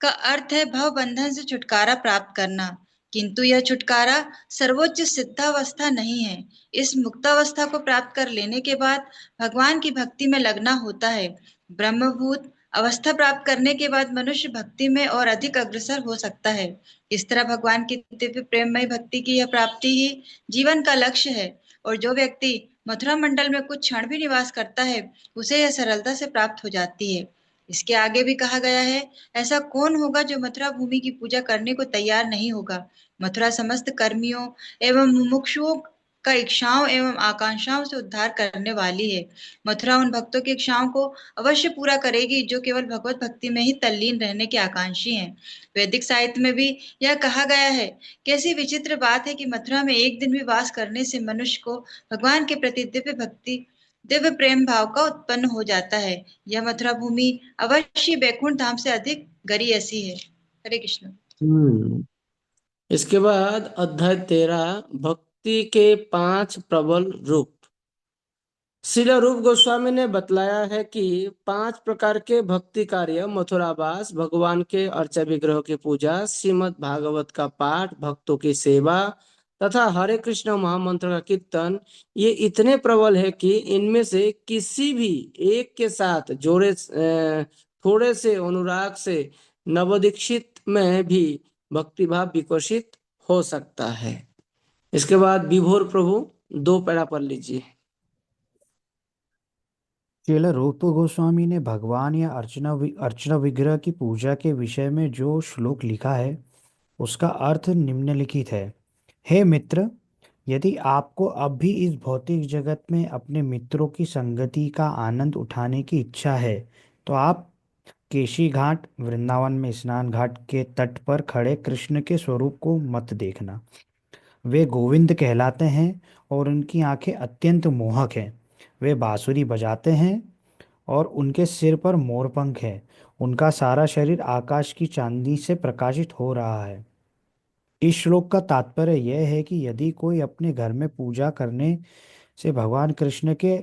का अर्थ है भव बंधन से छुटकारा प्राप्त करना, किंतु यह छुटकारा सर्वोच्च सिद्धावस्था नहीं है। इस मुक्तावस्था को प्राप्त कर लेने के बाद भगवान की भक्ति में लगना होता है। ब्रह्मभूत अवस्था प्राप्त करने के बाद मनुष्य भक्ति में और अधिक अग्रसर हो सकता है। इस तरह भगवान की दिव्य प्रेममय भक्ति की यह प्राप्ति ही जीवन का लक्ष्य है, और जो व्यक्ति मथुरा मंडल में कुछ क्षण भी निवास करता है, उसे यह सरलता से प्राप्त हो जाती है। इसके आगे भी कहा गया है, ऐसा कौन होगा जो मथुरा भूमि की पूजा करने को तैयार नहीं होगा। मथुरा समस्त कर्मियों एवं मुमुक्षुओं का इच्छाओं एवं आकांक्षाओं से उद्धार करने वाली है। मथुरा उन भक्तों की इच्छाओं को अवश्य पूरा करेगी जो केवल भगवत भक्ति में ही तल्लीन रहने के आकांक्षी हैं। वैदिक साहित्य में भी यह कहा गया है। कैसी विचित्र बात है कि मथुरा में एक दिन भी वास करने से मनुष्य को भगवान के प्रति दिव्य भक्ति, दिव्य प्रेम भाव का उत्पन्न हो जाता है। यह मथुरा भूमि अवश्य बैकुंठ धाम से अधिक गरी ऐसी है। हरे कृष्ण। इसके बाद अध्याय 13 भक्ति के 5 प्रबल रूप। श्रील रूप गोस्वामी ने बतलाया है कि 5 प्रकार के भक्ति कार्य मथुरावास, भगवान के अर्चा विग्रह की पूजा, श्रीमद् भागवत का पाठ, भक्तों की सेवा तथा हरे कृष्ण महामंत्र का कीर्तन, ये इतने प्रबल है कि इनमें से किसी भी एक के साथ जोड़े थोड़े से अनुराग से नवदीक्षित में भी भक्तिभाव विकसित हो सकता है। इसके बाद विभोर प्रभु 2 पैरा पढ़ लीजिए। श्रील रूप गोस्वामी ने भगवान या अर्चना विग्रह की पूजा के विषय में जो श्लोक लिखा है उसका अर्थ निम्नलिखित है। हे मित्र, यदि आपको अब भी इस भौतिक जगत में अपने मित्रों की संगति का आनंद उठाने की इच्छा है तो आप केशी घाट, वृंदावन में स्नान घाट के तट पर खड़े कृष्ण के स्वरूप को मत देखना। वे गोविंद कहलाते हैं और उनकी आंखें अत्यंत मोहक हैं। वे बांसुरी बजाते हैं और उनके सिर पर मोरपंख है। उनका सारा शरीर आकाश की चांदी से प्रकाशित हो रहा है। इस श्लोक का तात्पर्य यह है कि यदि कोई अपने घर में पूजा करने से भगवान कृष्ण के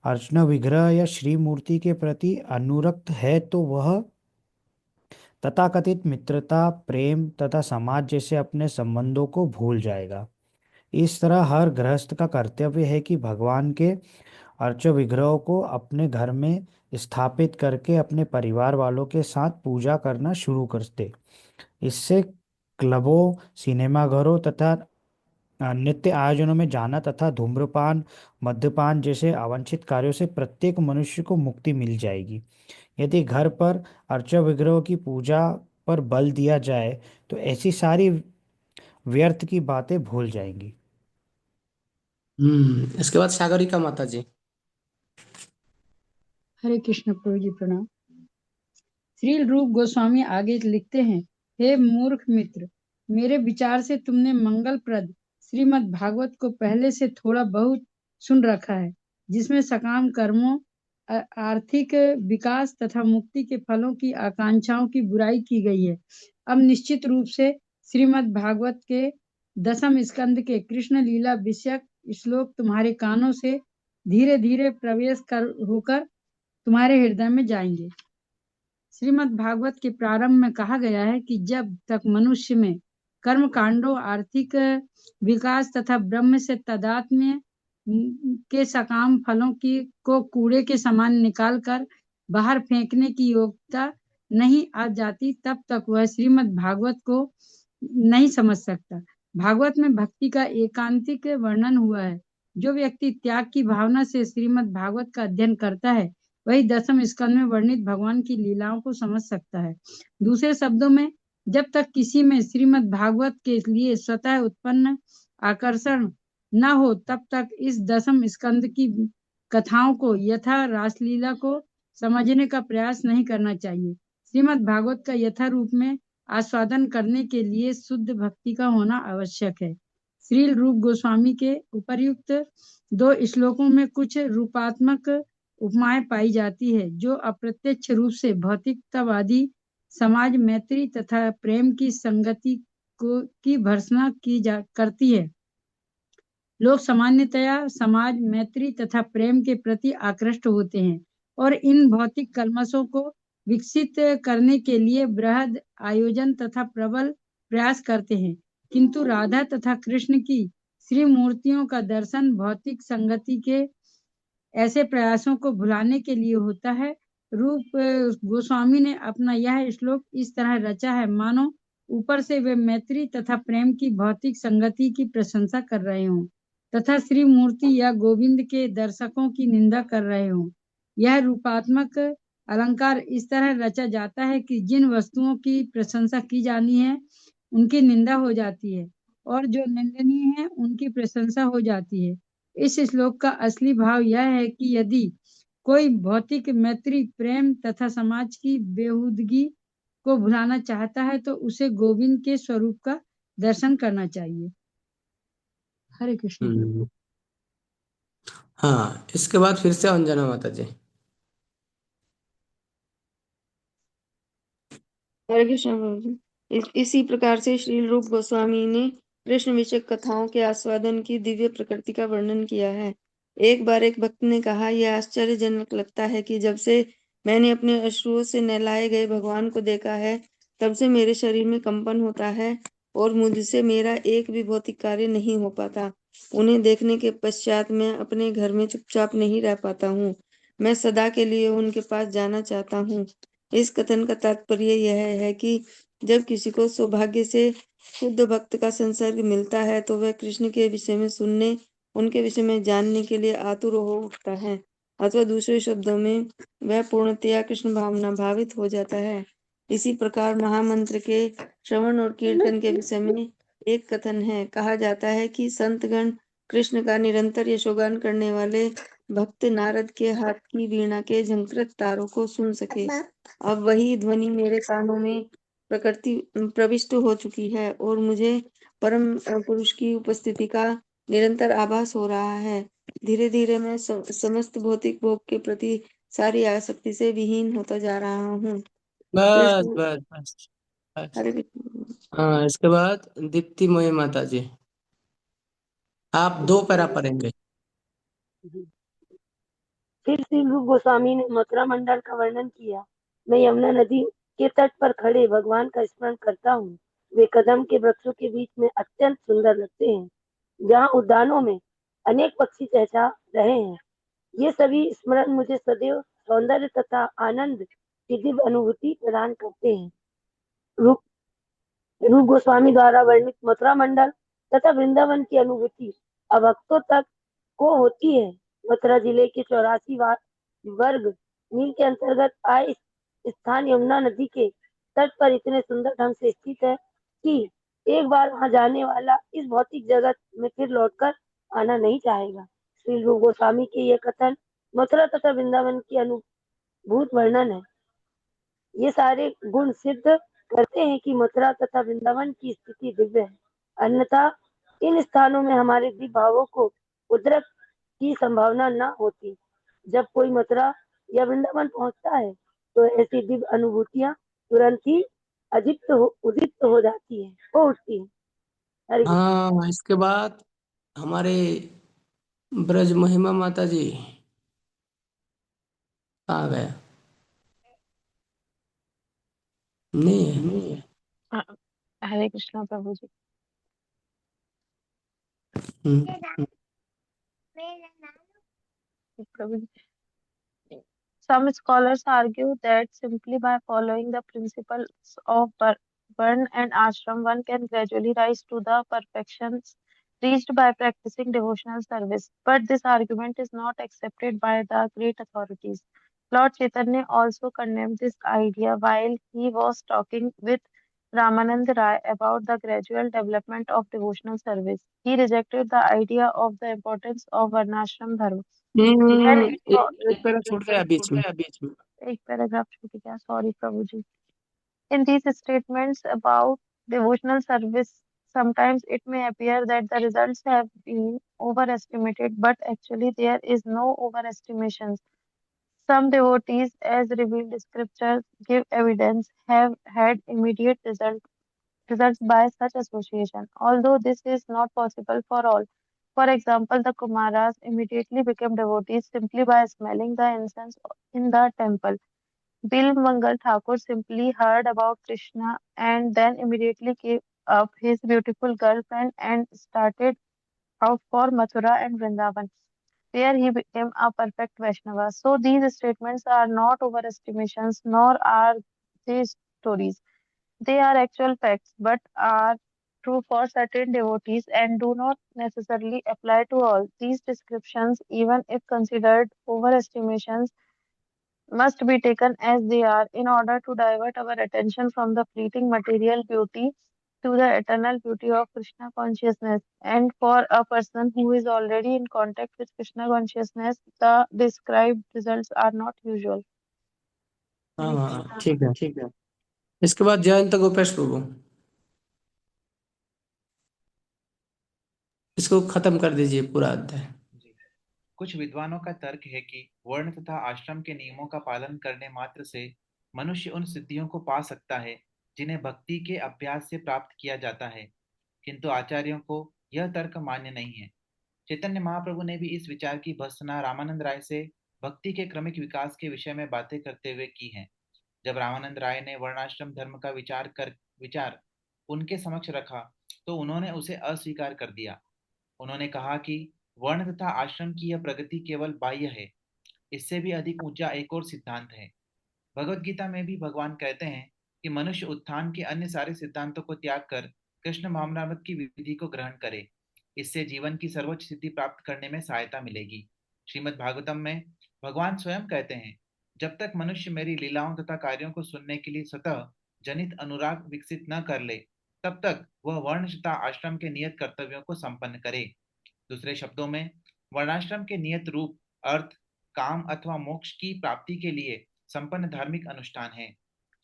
अर्चना विग्रह या श्री मूर्ति के प्रति अनुरक्त है तो वह तथाकथित मित्रता, प्रेम तथा समाज जैसे अपने संबंधों को भूल जाएगा। इस तरह हर गृहस्थ का कर्तव्य है कि भगवान के अर्च विग्रहों को अपने घर में स्थापित करके अपने परिवार वालों के साथ पूजा करना शुरू कर दे। इससे क्लबों, सिनेमाघरों तथा नित्य आयोजनों में जाना तथा धूम्रपान, मद्यपान जैसे अवांछित कार्यों से प्रत्येक मनुष्य को मुक्ति मिल जाएगी। यदि घर पर अर्च विग्रहों की पूजा पर बल दिया जाए तो ऐसी सारी व्यर्थ की बातें भूल जाएंगी। इसके बाद सागरिका माता जी। हरे कृष्ण प्रभु जी प्रणाम। श्रील रूप गोस्वामी आगे लिखते हैं, हे मूर्ख मित्र, मेरे विचार से तुमने मंगलप्रद श्रीमद् भागवत को पहले से थोड़ा बहुत सुन रखा है, जिसमें सकाम कर्मों, आर्थिक विकास तथा मुक्ति के फलों की आकांक्षाओं की बुराई की गई है। अब निश्चित रूप से श्रीमद् भागवत के 10वें स्कंद के कृष्ण लीला विषयक श्लोक तुम्हारे कानों से धीरे धीरे प्रवेश होकर तुम्हारे हृदय में जाएंगे। श्रीमद् भागवत के प्रारंभ में कहा गया है कि जब तक मनुष्य में कर्म कांडों, आर्थिक विकास तथा ब्रह्म से तादात्म्य के सकाम फलों को कूड़े के समान निकालकर बाहर फेंकने की योग्यता नहीं आ जाती, तब तक वह श्रीमद् भागवत को नहीं समझ सकता। भागवत में भक्ति का एकांतिक वर्णन हुआ है। जो व्यक्ति त्याग की भावना से श्रीमद् भागवत का अध्ययन करता है, वही दसम स्कंद में वर्णित भगवान की लीलाओं को समझ सकता है। दूसरे शब्दों में, जब तक किसी में श्रीमद् भागवत के लिए स्वतः उत्पन्न आकर्षण न हो, तब तक इस दसम स्कंद की कथाओं को यथा रासलीला को समझने का प्रयास नहीं करना चाहिए। श्रीमद् भागवत का यथा रूप में आस्वादन करने के लिए शुद्ध भक्ति का होना आवश्यक है। श्री रूप गोस्वामी के उपर्युक्त 2 श्लोकों में कुछ रूपात्मक उपमाएं पाई जाती है, जो अप्रत्यक्ष रूप से भौतिकतावादी समाज मैत्री तथा प्रेम की संगति की भर्त्सना करती है। लोग सामान्यतया समाज मैत्री तथा प्रेम के प्रति आकृष्ट होते हैं और इन भौतिक कलमशों को विकसित करने के लिए बृहद आयोजन तथा प्रबल प्रयास करते हैं, किंतु राधा तथा कृष्ण की श्री मूर्तियों का दर्शन भौतिक संगति के ऐसे प्रयासों को भुलाने के लिए होता है। रूप गोस्वामी ने अपना यह श्लोक इस तरह रचा है, मानो ऊपर से वे मैत्री तथा प्रेम की भौतिक संगति की प्रशंसा कर रहे हों तथा श्री मूर्ति या गोविंद के दर्शकों की निंदा कर रहे हों। यह रूपात्मक अलंकार इस तरह रचा जाता है कि जिन वस्तुओं की प्रशंसा की जानी है उनकी निंदा हो जाती है और जो निंदनीय है उनकी प्रशंसा हो जाती है। इस श्लोक का असली भाव यह है कि यदि कोई भौतिक मैत्री प्रेम तथा समाज की बेहूदगी को भुलाना चाहता है तो उसे गोविंद के स्वरूप का दर्शन करना चाहिए। हरे कृष्ण। हाँ, इसके बाद फिर से अंजना माता जी। हरे कृष्ण प्रभु जी। इसी प्रकार से श्री रूप गोस्वामी ने कृष्ण विषय कथाओं के आस्वादन की दिव्य प्रकृति का वर्णन किया है। एक बार एक भक्त ने कहा, यह आश्चर्यजनक लगता है कि जब से मैंने अपने अश्रुओं से नहलाए गए भगवान को देखा है, तब से मेरे शरीर में कंपन होता है और मुझसे मेरा एक भी भौतिक कार्य नहीं हो पाता। उन्हें देखने के पश्चात मैं अपने घर में चुपचाप नहीं रह पाता हूँ। मैं सदा के लिए उनके पास जाना चाहता हूँ। इस कथन का तात्पर्य यह है कि जब किसी को सौभाग्य से शुद्ध भक्त का संसर्ग मिलता है तो वह कृष्ण के विषय में सुनने, उनके विषय में जानने के लिए आतुर हो उठता है, अथवा दूसरे शब्दों में वह पूर्णतया कृष्ण भावना भावित हो जाता है। इसी प्रकार महामंत्र के श्रवण और कीर्तन के विषय में एक कथन है। कहा जाता है कि संतगण कृष्ण का निरंतर यशोगान करने वाले भक्त नारद के हाथ की वीणा के झंकृत तारों को सुन सके। अब वही ध्वनि मेरे कानों में प्रविष्ट हो चुकी है और मुझे परम पुरुष की उपस्थिति का निरंतर आभास हो रहा है। धीरे धीरे मैं समस्त भौतिक भोग के प्रति सारी आसक्ति से विहीन होता जा रहा हूँ। बस बस बस बस। हरे कृष्ण। हाँ, इसके बाद दीप्तिमयी माता जी, आप 2 पैरा पढ़ेंगे। फिर श्री रूप गोस्वामी ने मथुरा मंडल का वर्णन किया। मैं यमुना नदी के तट पर खड़े भगवान का स्मरण करता हूँ। वे कदम के वृक्षों के बीच में अत्यंत सुंदर लगते हैं, जहाँ उद्यानों में अनेक पक्षी चहचहा रहे हैं। ये सभी स्मरण मुझे सदैव सौंदर्य तथा आनंद की दिव्य अनुभूति प्रदान करते हैं। रूप रूप गोस्वामी द्वारा वर्णित मथुरा मंडल तथा वृंदावन की अनुभूति अभक्तों तक को होती है। मथुरा जिले के 84 वर्ग मील के अंतर्गत आए स्थान यमुना नदी के तट पर इतने सुंदर ढंग से स्थित है कि एक बार वहां जाने वाला इस भौतिक जगत में फिर लौटकर आना नहीं चाहेगा। श्री रूप गोस्वामी के ये कथन मथुरा तथा वृंदावन की अनुभूत वर्णन है। ये सारे गुण सिद्ध करते हैं कि मथुरा तथा वृंदावन की स्थिति दिव्य है, अन्यथा इन स्थानों में हमारे दिव्य भावों को उद्रेक की संभावना न होती। जब कोई मथुरा या वृंदावन पहुंचता है तो ऐसी दिव्य अनुभूतियां तुरंत ही उदित हो जाती है, हो उठती है। हरे कृष्ण। हाँ, इसके बाद हमारे ब्रज महिमा माता जी आ गया, नहीं है। हरे कृष्णा प्रभु जी। हम्म, प्रभु जी Some scholars argue that simply by following the principles of Varna and Ashram, one can gradually rise to the perfections reached by practicing devotional service. But this argument is not accepted by the great authorities. Lord Chaitanya also condemned this idea while he was talking with Ramanand Rai about the gradual development of devotional service. He rejected the idea of the importance of Varnashram Dharma. When it was एक para छूट गया बीच में। एक paragraph छूट गया, sorry प्रभु जी. In these statements about devotional service, sometimes it may appear that the results have been overestimated, but actually there is no overestimation. Some devotees, as revealed scriptures give evidence, have had immediate results by such association, although this is not possible for all. For example, the Kumaras immediately became devotees simply by smelling the incense in the temple. Bil Mangal Thakur simply heard about Krishna and then immediately gave up his beautiful girlfriend and started out for Mathura and Vrindavan, where he became a perfect Vaishnava. So these statements are not overestimations, nor are they stories. They are actual facts, but are true for certain devotees and do not necessarily apply to all. These descriptions, even if considered overestimations, must be taken as they are in order to divert our attention from the fleeting material beauty to the eternal beauty of Krishna consciousness. And for a person who is already in contact with Krishna consciousness, the described results are not usual. हाँ ठीक है। इसके बाद जयंत गोपेश प्रभु, इसको खत्म कर दीजिए पूरा अध्याय। जी। कुछ विद्वानों का तर्क है कि वर्ण तथा आश्रम के नियमों का पालन करने मात्र से मनुष्य उन सिद्धियों को पा सकता है जिन्हें भक्ति के अभ्यास से प्राप्त किया जाता है, किंतु आचार्यों को यह तर्क मान्य नहीं है। चैतन्य महाप्रभु ने भी इस विचार की भर्त्सना रामानंद राय से भक्ति के क्रमिक विकास के विषय में बातें करते हुए की है। जब रामानंद राय ने वर्णाश्रम धर्म का विचार उनके समक्ष रखा तो उन्होंने उसे अस्वीकार कर दिया। उन्होंने कहा कि वर्ण तथा आश्रम की यह प्रगति केवल बाह्य है, इससे भी अधिक ऊंचा एक और सिद्धांत है। भगवत गीता में भी भगवान कहते हैं कि मनुष्य उत्थान के अन्य सारे सिद्धांतों को त्याग कर कृष्ण भावनामृत की विधि को ग्रहण करे, इससे जीवन की सर्वोच्च सिद्धि प्राप्त करने में सहायता मिलेगी। श्रीमद् भागवतम में भगवान स्वयं कहते हैं, जब तक मनुष्य मेरी लीलाओं तथा कार्यों को सुनने के लिए स्वतः जनित अनुराग विकसित न कर ले, तब तक वह वर्ण तथा आश्रम के नियत कर्तव्यों को संपन्न करे। दूसरे शब्दों में, वर्णाश्रम के नियत रूप अर्थ, काम अथवा मोक्ष की प्राप्ति के लिए संपन्न धार्मिक अनुष्ठान है।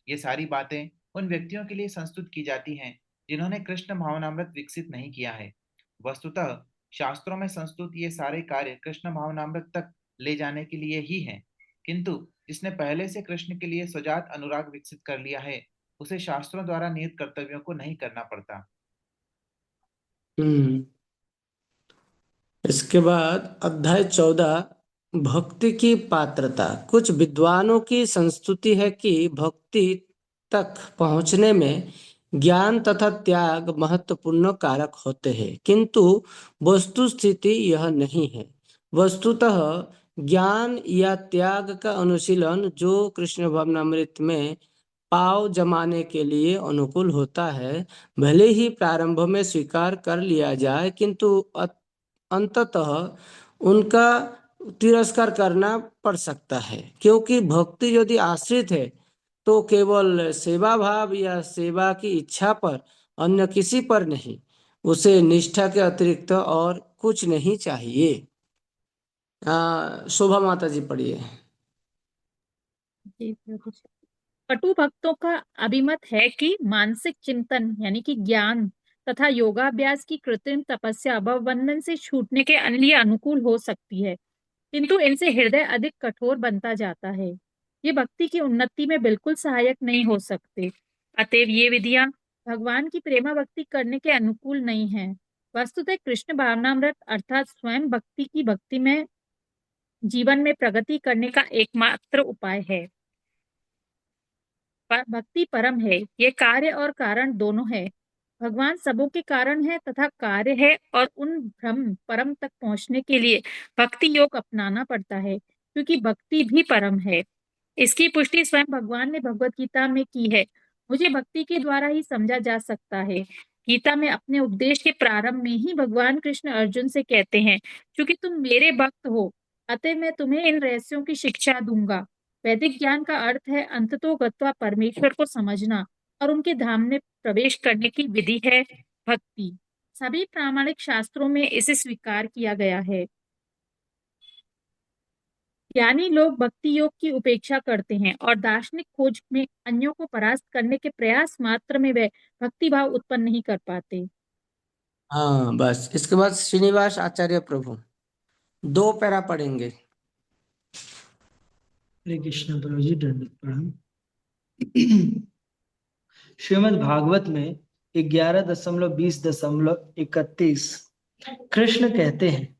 ये सारी बातें उन व्यक्तियों के लिए संस्तुत की जाती हैं जिन्होंने कृष्ण भावनामृत विकसित नहीं किया है। वस्तुतः शास्त्रों में संस्तुत ये सारे कार्य कृष्ण भावनामृत तक ले जाने के लिए ही हैं, किंतु जिसने पहले से कृष्ण के लिए स्वजात अनुराग विकसित कर लिया है, उसे शास्त्रों द्वारा नियत कर्तव्यों को नहीं करना पड़ता। इसके बाद अध्याय 14, भक्ति की पात्रता। कुछ विद्वानों की संस्तुति है कि भक्ति तक पहुंचने में ज्ञान तथा त्याग महत्वपूर्ण कारक होते हैं, किंतु वस्तु स्थिति यह नहीं है। वस्तुतः ज्ञान या त्याग का अनुशीलन जो कृष्ण भावनामृत में पाव जमाने के लिए अनुकूल होता है, भले ही प्रारंभ में स्वीकार कर लिया जाए, किंतु अंततः उनका तिरस्कार करना पड़ सकता है, क्योंकि भक्ति यदि आश्रित है तो केवल सेवा भाव या सेवा की इच्छा पर, अन्य किसी पर नहीं। उसे निष्ठा के अतिरिक्त और कुछ नहीं चाहिए। शोभा माता जी पढ़िए। पटु भक्तों का अभिमत है कि मानसिक चिंतन यानी कि ज्ञान तथा योगाभ्यास की कृत्रिम तपस्या भवबंधन से छूटने के लिए अनुकूल हो सकती है, किंतु इनसे हृदय अधिक कठोर बनता जाता है। ये भक्ति की उन्नति में बिल्कुल सहायक नहीं हो सकते। अतएव ये विधियां भगवान की प्रेमा भक्ति करने के अनुकूल नहीं है। वस्तुतः कृष्ण भावनामृत अर्थात स्वयं भक्ति की भक्ति में जीवन में प्रगति करने का एकमात्र उपाय है। भक्ति परम है, ये कार्य और कारण दोनों है। भगवान सबों के कारण है तथा कार्य है, और उन ब्रह्म परम तक पहुंचने के लिए भक्ति योग अपनाना पड़ता है, क्योंकि भक्ति भी परम है। इसकी पुष्टि स्वयं भगवान ने भगवत गीता में की है। मुझे भक्ति के द्वारा ही समझा जा सकता है। गीता में अपने उपदेश के प्रारंभ में ही भगवान कृष्ण अर्जुन से कहते हैं, क्योंकि तुम मेरे भक्त हो, अतः मैं तुम्हें इन रहस्यों की शिक्षा दूंगा। वैदिक ज्ञान का अर्थ है अंततो गत्वा परमेश्वर को समझना, और उनके धाम में प्रवेश करने की विधि है भक्ति। सभी प्रामाणिक शास्त्रों में इसे स्वीकार किया गया है। ज्ञानी लोग भक्ति योग की उपेक्षा करते हैं और दार्शनिक खोज में अन्यों को परास्त करने के प्रयास मात्र में वे भक्ति भाव उत्पन्न नहीं कर पाते। हाँ बस, इसके बाद श्रीनिवास आचार्य प्रभु 2 पैरा पढ़ेंगे। हरे कृष्ण प्रभु जी, दंडवत प्रणाम। श्रीमद् भागवत में 11.20.31 कृष्ण कहते हैं,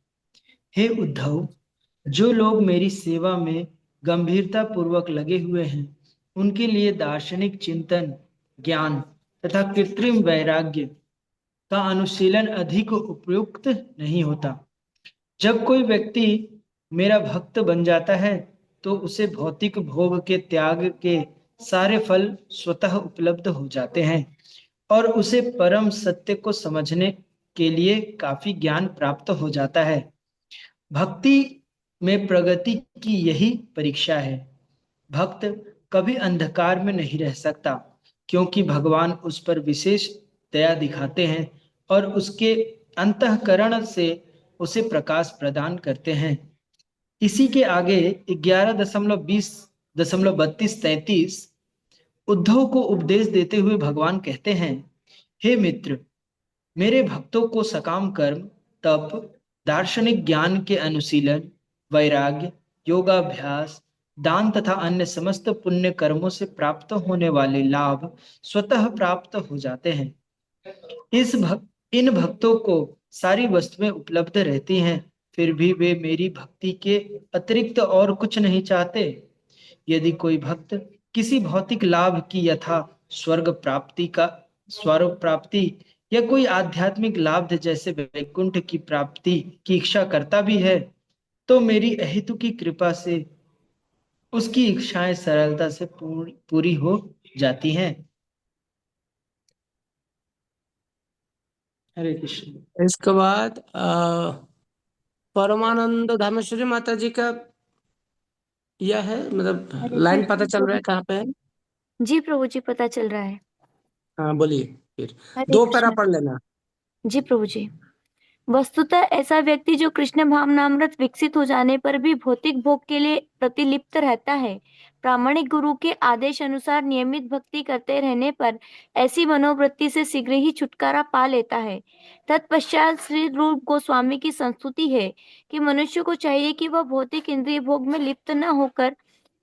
हे उद्धव, जो लोग मेरी सेवा में गंभीरता पूर्वक लगे हुए हैं, उनके लिए दार्शनिक चिंतन, ज्ञान तथा कृत्रिम वैराग्य का अनुशीलन अधिक उपयुक्त नहीं होता। जब कोई व्यक्ति मेरा भक्त बन जाता है तो उसे भौतिक भोग के त्याग के सारे फल स्वतः उपलब्ध हो जाते हैं और उसे परम सत्य को समझने के लिए काफी ज्ञान प्राप्त हो जाता है। भक्ति में प्रगति की यही परीक्षा है। भक्त कभी अंधकार में नहीं रह सकता, क्योंकि भगवान उस पर विशेष दया दिखाते हैं और उसके अंतःकरण से उसे प्रकाश प्रदान करते हैं। इसी के आगे 11.20.32-33 उद्धव को उपदेश देते हुए भगवान कहते हैं, हे मित्र, मेरे भक्तों को सकाम कर्म, तप, दार्शनिक ज्ञान के अनुशीलन, वैराग्य, योगाभ्यास, दान तथा अन्य समस्त पुण्य कर्मों से प्राप्त होने वाले लाभ स्वतः प्राप्त हो जाते हैं। इन भक्तों को सारी वस्तुएं उपलब्ध रहती हैं, फिर भी वे मेरी भक्ति के अतिरिक्त और कुछ नहीं चाहते। यदि कोई भक्त किसी भौतिक लाभ की यथा स्वर्ग प्राप्ति या कोई आध्यात्मिक लाभ जैसे वैकुंठ की प्राप्ति की इच्छा करता भी है, तो मेरी अहेतु की कृपा से उसकी इच्छाएं सरलता से पूरी हो जाती हैं। हरे कृष्ण। इसके बाद परमानंद धामेश्वरी माता जी का यह है, मतलब लाइन पता चल रहा है कहाँ पे है? जी प्रभु जी, पता चल रहा है। हाँ बोलिए, फिर हरे 2 पैरा कृष्ण। पढ़ लेना। जी प्रभु जी। वस्तुतः ऐसा व्यक्ति जो कृष्ण भावनामृत विकसित हो जाने पर भी भौतिक भोग के लिए प्रतिलिप्त रहता है, प्रामाणिक गुरु के आदेश अनुसार नियमित भक्ति करते रहने पर ऐसी मनोवृत्ति से शीघ्र ही छुटकारा पा लेता है। तत्पश्चात श्री रूप गोस्वामी की संस्तुति है कि मनुष्य को चाहिए कि वह भौतिक इंद्रिय भोग में लिप्त न होकर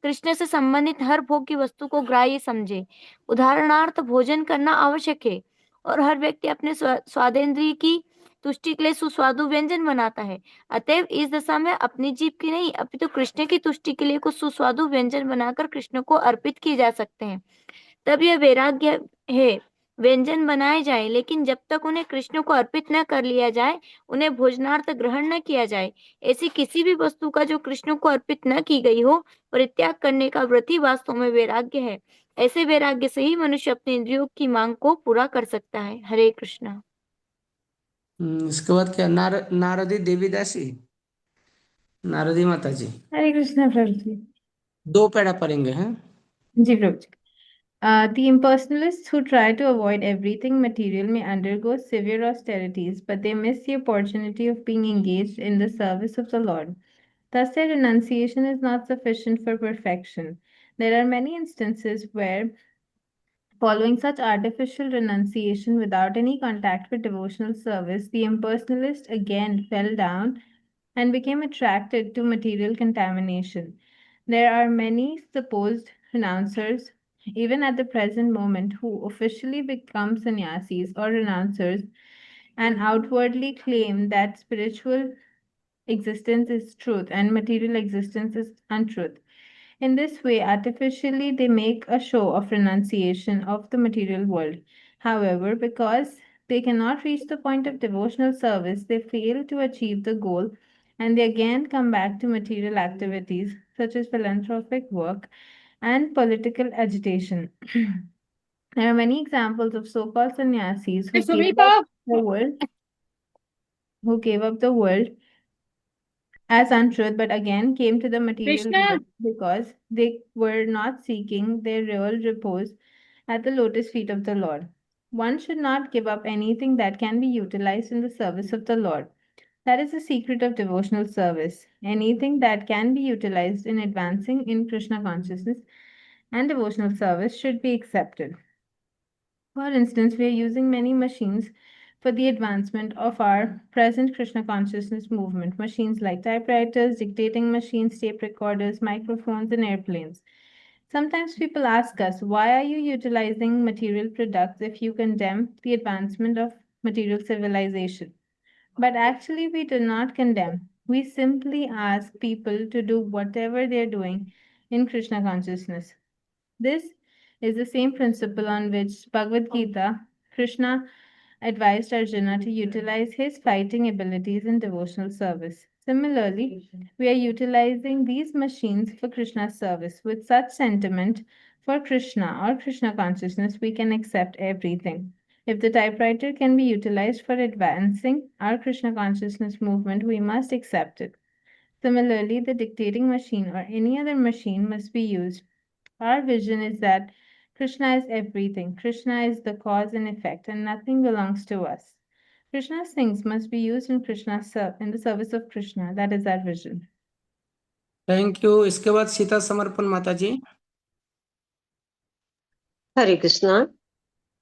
कृष्ण से संबंधित हर भोग की वस्तु को ग्राह्य समझे। उदाहरणार्थ, भोजन करना आवश्यक है और हर व्यक्ति अपने स्वादेंद्रिय की तुष्टि के लिए सुस्वादु व्यंजन बनाता है। अतएव इस दशा में अपनी जीभ की नहीं अपितु कृष्ण की तुष्टि के लिए कुछ सुस्वादु व्यंजन बनाकर कृष्ण को अर्पित किए जा सकते हैं। तब यह वैराग्य है। व्यंजन बनाए जाए, लेकिन जब तक उन्हें कृष्ण को अर्पित न कर लिया जाए, उन्हें भोजनार्थ ग्रहण न किया जाए। ऐसी किसी भी वस्तु का जो कृष्ण को अर्पित न की गई हो, परित्याग करने का व्रत ही वास्तव में वैराग्य है। ऐसे वैराग्य से ही मनुष्य अपने इंद्रियों की मांग को पूरा कर सकता है। हरे कृष्ण। इसके बाद क्या, नारदी देवीदासी, नारदी माता जी हरे कृष्णा प्रभु जी। 2 पैरा पढ़ेंगे हैं। जी प्रभु जी। The impersonalists who try to avoid everything material may undergo severe austerities, but they miss the opportunity of being engaged in the service of the Lord. Thus, their renunciation is not sufficient for perfection. There are many instances where, following such artificial renunciation without any contact with devotional service, the impersonalist again fell down and became attracted to material contamination. There are many supposed renouncers, even at the present moment, who officially become sannyasis or renouncers and outwardly claim that spiritual existence is truth and material existence is untruth. In this way, artificially, they make a show of renunciation of the material world. However, because they cannot reach the point of devotional service, they fail to achieve the goal and they again come back to material activities such as philanthropic work and political agitation. There are many examples of so-called sannyasis who gave up the world as untruth, but again came to the material Krishna, world because they were not seeking their real repose at the lotus feet of the Lord. One should not give up anything that can be utilized in the service of the Lord. That is the secret of devotional service. Anything that can be utilized in advancing in Krishna consciousness and devotional service should be accepted. For instance, we are using many machines for the advancement of our present Krishna consciousness movement. Machines like typewriters, dictating machines, tape recorders, microphones, and airplanes. Sometimes people ask us, why are you utilizing material products if you condemn the advancement of material civilization? But actually, we do not condemn. We simply ask people to do whatever they're doing in Krishna consciousness. This is the same principle on which Bhagavad Gita, Krishna advised Arjuna to utilize his fighting abilities in devotional service. Similarly, we are utilizing these machines for Krishna's service. With such sentiment for Krishna or Krishna consciousness, we can accept everything. If the typewriter can be utilized for advancing our Krishna consciousness movement, we must accept it. Similarly, the dictating machine or any other machine must be used. Our vision is that Krishna is everything. Krishna is the cause and effect, and nothing belongs to us. Krishna's things must be used in in the service of Krishna. That is our vision. Thank you. इसके बाद सीता समर्पण माता जी। हरे कृष्णा।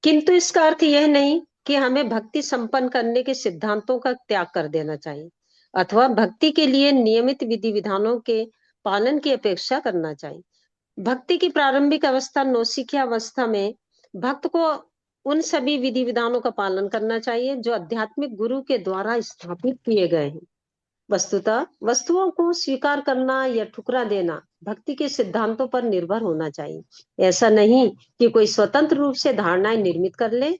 किंतु इसका अर्थ यह नहीं कि हमें भक्ति संपन्न करने के सिद्धांतों का त्याग कर देना चाहिए अथवा भक्ति के लिए नियमित विधि विधानों के पालन की अपेक्षा करना चाहिए। भक्ति की प्रारंभिक अवस्था नौसिखिया अवस्था में भक्त को उन सभी विधि विधानों का पालन करना चाहिए जो आध्यात्मिक गुरु के द्वारा स्थापित किए गए हैं। वस्तुतः वस्तुओं को स्वीकार करना या ठुकरा देना भक्ति के सिद्धांतों पर निर्भर होना चाहिए। ऐसा नहीं कि कोई स्वतंत्र रूप से धारणाएं निर्मित कर ले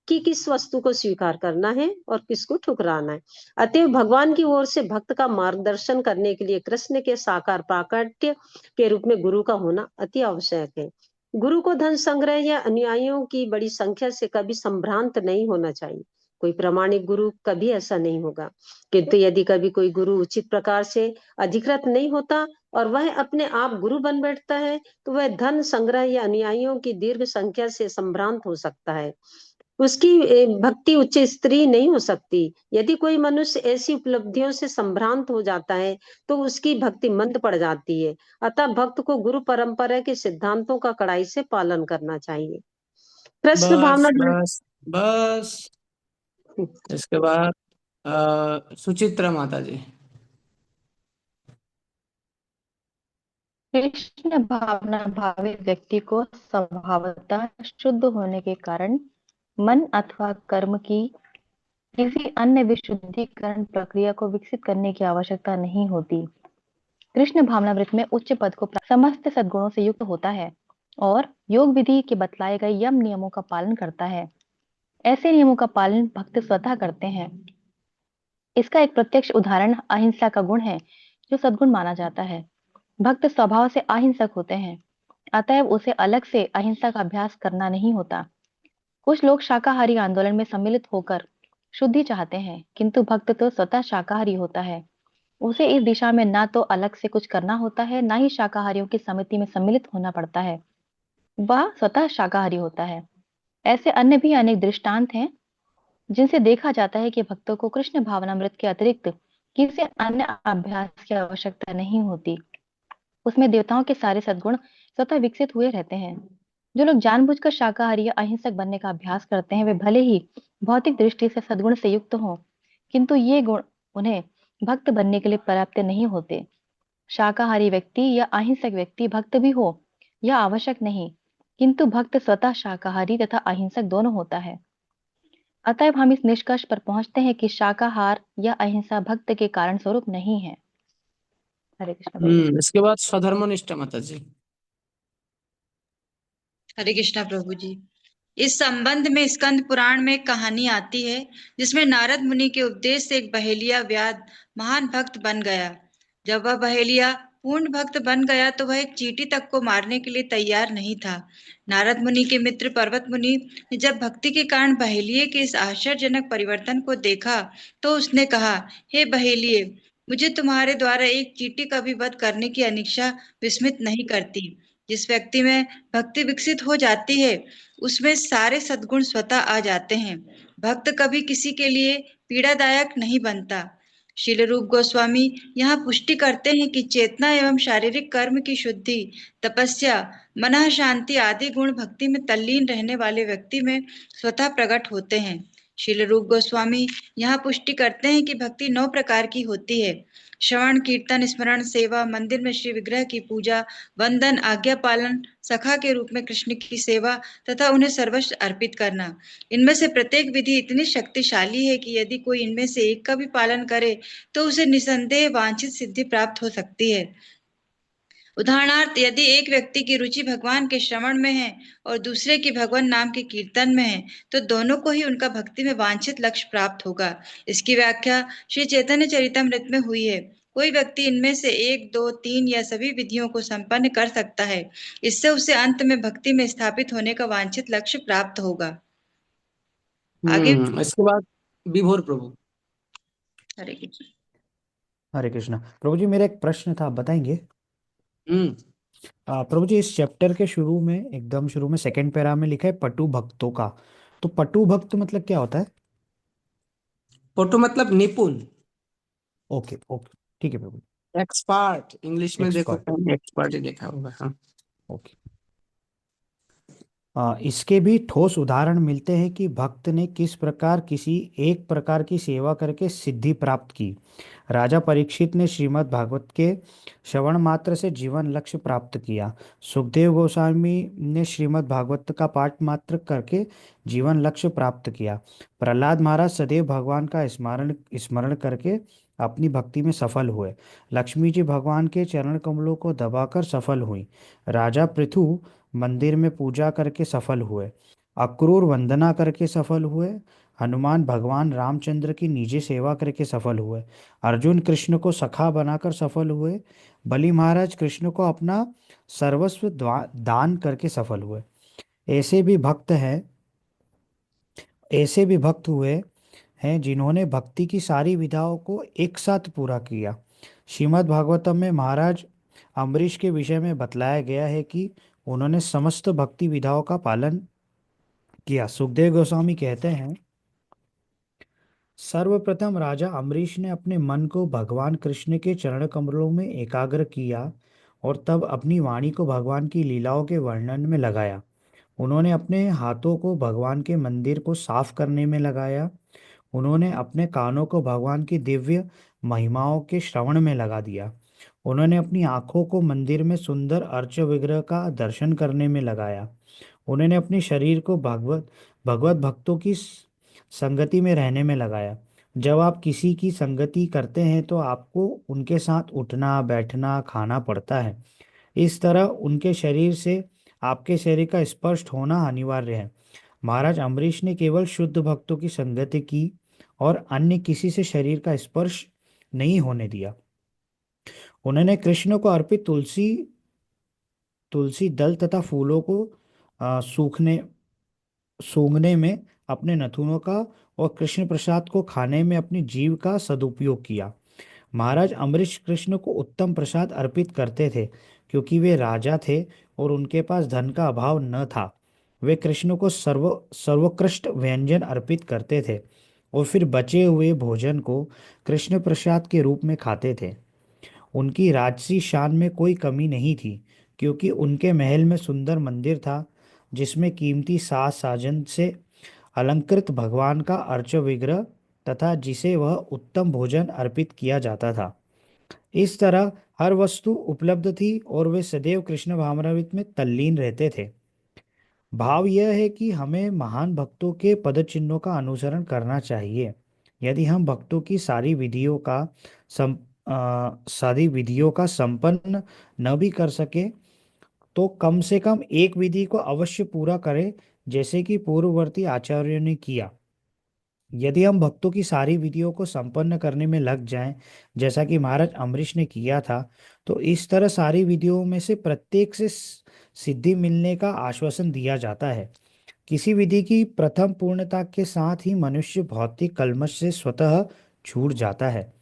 कि किस वस्तु को स्वीकार करना है और किसको ठुकराना है। अतएव भगवान की ओर से भक्त का मार्गदर्शन करने के लिए कृष्ण के साकार प्राकट्य के रूप में गुरु का होना अति आवश्यक है। गुरु को धन संग्रह या अनुयायियों की बड़ी संख्या से कभी संभ्रांत नहीं होना चाहिए। कोई प्रामाणिक गुरु कभी ऐसा नहीं होगा। किंतु यदि कभी कोई गुरु उचित प्रकार से अधिकृत नहीं होता और वह अपने आप गुरु बन बैठता है तो वह धन संग्रह या अनुयायियों की दीर्घ संख्या से संभ्रांत हो सकता है। उसकी भक्ति उच्च स्तरीय नहीं हो सकती। यदि कोई मनुष्य ऐसी उपलब्धियों से संभ्रांत हो जाता है तो उसकी भक्ति मंद पड़ जाती है। अतः भक्त को गुरु परंपरा के सिद्धांतों का कड़ाई से पालन करना चाहिए। कृष्ण भावना बस बस। इसके बाद सुचित्रा माता जी। कृष्ण भावना भावित व्यक्ति को स्वभावतः शुद्ध होने के कारण मन अथवा कर्म की किसी अन्य विशुद्धिकरण प्रक्रिया को विकसित करने की आवश्यकता नहीं होती। कृष्ण भावनामृत में उच्च पद को समस्त सद्गुणों से युक्त होता है और योग विधि के बतलाए गए यम नियमों का पालन करता है। ऐसे नियमों का पालन भक्त स्वतः करते हैं। इसका एक प्रत्यक्ष उदाहरण अहिंसा का गुण है जो सद्गुण माना जाता है। भक्त स्वभाव से अहिंसक होते हैं, अतएव उसे अलग से अहिंसा का अभ्यास करना नहीं होता। कुछ लोग शाकाहारी आंदोलन में सम्मिलित होकर शुद्धि चाहते हैं, किंतु भक्त तो स्वतः शाकाहारी होता है। उसे इस दिशा में ना तो अलग से कुछ करना होता है, ना ही शाकाहारियों की समिति में सम्मिलित होना पड़ता है। वह स्वतः शाकाहारी होता है। ऐसे अन्य भी अनेक दृष्टांत हैं जिनसे देखा जाता है कि भक्तों को कृष्ण भावनामृत के अतिरिक्त किसी अन्य अभ्यास की आवश्यकता नहीं होती। उसमें देवताओं के सारे सद्गुण स्वतः विकसित हुए रहते हैं। जो लोग जानबूझकर शाकाहारी या अहिंसक बनने का अभ्यास करते हैं वे भले ही भौतिक दृष्टि से सद्गुण से युक्त हों, किंतु ये गुण उन्हें भक्त बनने के लिए पर्याप्त नहीं होते। शाकाहारी व्यक्ति या अहिंसक व्यक्ति भक्त भी हो यह आवश्यक नहीं, किंतु भक्त स्वतः शाकाहारी तथा अहिंसक दोनों होता है। अतएव हम इस निष्कर्ष पर पहुंचते हैं कि शाकाहार या अहिंसा भक्त के कारण स्वरूप नहीं है। हरे कृष्ण। इसके बाद स्वधर्मनिष्ठ माता जी। हरे कृष्णा प्रभु जी। इस संबंध में स्कंद पुराण में एक कहानी आती है जिसमें नारद मुनि के उपदेश से एक बहेलिया व्याध महान भक्त बन गया। जब वह बहेलिया पूर्ण भक्त बन गया तो वह एक चींटी तक को मारने के लिए तैयार नहीं था। नारद मुनि के मित्र पर्वत मुनि ने जब भक्ति के कारण बहेलिये के इस आश्चर्यजनक परिवर्तन को देखा तो उसने कहा, हे बहेलिये, मुझे तुम्हारे द्वारा एक चींटी का भी वध करने की अनिच्छा विस्मित नहीं करती। जिस व्यक्ति में भक्ति विकसित हो जाती है उसमें सारे सद्गुण स्वतः आ जाते हैं। भक्त कभी किसी के लिए पीड़ादायक नहीं बनता। श्रील रूप गोस्वामी यहाँ पुष्टि करते हैं कि चेतना एवं शारीरिक कर्म की शुद्धि, तपस्या, मन शांति आदि गुण भक्ति में तल्लीन रहने वाले व्यक्ति में स्वतः प्रकट होते हैं। श्रील रूप गोस्वामी यहाँ पुष्टि करते हैं कि भक्ति 9 प्रकार की होती है। श्रवण, कीर्तन, स्मरण, सेवा, मंदिर में श्री विग्रह की पूजा, वंदन, आज्ञा पालन, सखा के रूप में कृष्ण की सेवा तथा उन्हें सर्वस्व अर्पित करना। इनमें से प्रत्येक विधि इतनी शक्तिशाली है कि यदि कोई इनमें से एक का भी पालन करे तो उसे निसंदेह वांछित सिद्धि प्राप्त हो सकती है। उदाहरणार्थ, यदि एक व्यक्ति की रुचि भगवान के श्रवण में है और दूसरे की भगवान नाम के कीर्तन में है तो दोनों को ही उनका भक्ति में वांछित लक्ष्य प्राप्त होगा। इसकी व्याख्या श्री चैतन्य चरितमृत में हुई है। कोई व्यक्ति इनमें से 1, 2, 3 या सभी विधियों को संपन्न कर सकता है। इससे उसे अंत में भक्ति में स्थापित होने का वांछित लक्ष्य प्राप्त होगा। आगे इसके बाद विभोर प्रभु। हरे कृष्ण। हरे कृष्णा। प्रभु जी, मेरा एक प्रश्न था, आप बताएंगे? प्रभु जी, इस चैप्टर के शुरू में, एकदम शुरू में सेकंड पैरा में लिखा है पटु भक्तों का। तो पटु भक्त मतलब क्या होता है? पटु मतलब निपुण, ओके ओके, ठीक है प्रभु। एक्सपर्ट। इंग्लिश में देखो, एक्सपर्ट, एक्सपर्ट ही देखा होगा। हाँ, ओके। इसके भी ठोस उदाहरण मिलते हैं कि भक्त ने किस प्रकार किसी एक प्रकार की सेवा करके सिद्धि प्राप्त की। राजा परीक्षित ने श्रीमद् भागवत के श्रवण मात्र से जीवन लक्ष्य प्राप्त किया। सुखदेव गोस्वामी ने श्रीमद् भागवत का पाठ मात्र करके जीवन लक्ष्य प्राप्त किया। प्रहलाद महाराज सदैव भगवान का स्मरण स्मरण करके अपनी भक्ति में सफल हुए। लक्ष्मी जी भगवान के चरण कमलों को दबाकर सफल हुई। राजा पृथु मंदिर में पूजा करके सफल हुए। अक्रूर वंदना करके सफल हुए। हनुमान भगवान रामचंद्र की निजी सेवा करके सफल हुए। अर्जुन कृष्ण को सखा बनाकर सफल हुए। बलि महाराज कृष्ण को अपना सर्वस्व दान करके सफल हुए। ऐसे भी भक्त हैं, ऐसे भी भक्त हुए हैं जिन्होंने भक्ति की सारी विधाओं को एक साथ पूरा किया। श्रीमद् भागवतम में महाराज अम्बरीश के विषय में बतलाया गया है कि उन्होंने समस्त भक्ति विधाओं का पालन किया। सुखदेव गोस्वामी कहते हैं, सर्वप्रथम राजा अम्बरीश ने अपने मन को भगवान कृष्ण के चरण कमलों में एकाग्र किया और तब अपनी वाणी को भगवान की लीलाओं के वर्णन में लगाया। उन्होंने अपने हाथों को भगवान के मंदिर को साफ करने में लगाया। उन्होंने अपने कानों को भगवान की दिव्य महिमाओं के श्रवण में लगा दिया। उन्होंने अपनी आंखों को मंदिर में सुंदर अर्च विग्रह का दर्शन करने में लगाया। उन्होंने अपने शरीर को भगवत भगवत भक्तों की संगति में रहने में लगाया। जब आप किसी की संगति करते हैं तो आपको उनके साथ उठना, बैठना, खाना पड़ता है। इस तरह उनके शरीर से आपके शरीर का स्पर्श होना अनिवार्य है। महाराज अम्बरीश ने केवल शुद्ध भक्तों की संगति की और अन्य किसी से शरीर का स्पर्श नहीं होने दिया। उन्होंने कृष्ण को अर्पित तुलसी दल तथा फूलों को सूंघने में अपने नथुनों का और कृष्ण प्रसाद को खाने में अपनी जीभ का सदुपयोग किया। महाराज अम्बरीश कृष्ण को उत्तम प्रसाद अर्पित करते थे क्योंकि वे राजा थे और उनके पास धन का अभाव न था। वे कृष्ण को सर्वोत्कृष्ट व्यंजन अर्पित करते थे और फिर बचे हुए भोजन को कृष्ण प्रसाद के रूप में खाते थे। उनकी राजसी शान में कोई कमी नहीं थी क्योंकि उनके महल में सुंदर मंदिर था जिसमें कीमती साज साजन से अलंकृत भगवान का अर्च विग्रह तथा जिसे वह उत्तम भोजन अर्पित किया जाता था। इस तरह हर वस्तु उपलब्ध थी और वे सदैव कृष्ण भावनामृत में तल्लीन रहते थे। भाव यह है कि हमें महान भक्तों के पद चिन्हों का अनुसरण करना चाहिए। यदि हम भक्तों की सारी विधियों का संपन्न न भी कर सके तो कम से कम एक विधि को अवश्य पूरा करें, जैसे कि पूर्ववर्ती आचार्यों ने किया। यदि हम भक्तों की सारी विधियों को संपन्न करने में लग जाएं, जैसा कि महाराज अम्बरीश ने किया था, तो इस तरह सारी विधियों में से प्रत्येक से सिद्धि मिलने का आश्वासन दिया जाता है। किसी विधि की प्रथम पूर्णता के साथ ही मनुष्य भौतिक कल्मश से स्वतः छूट जाता है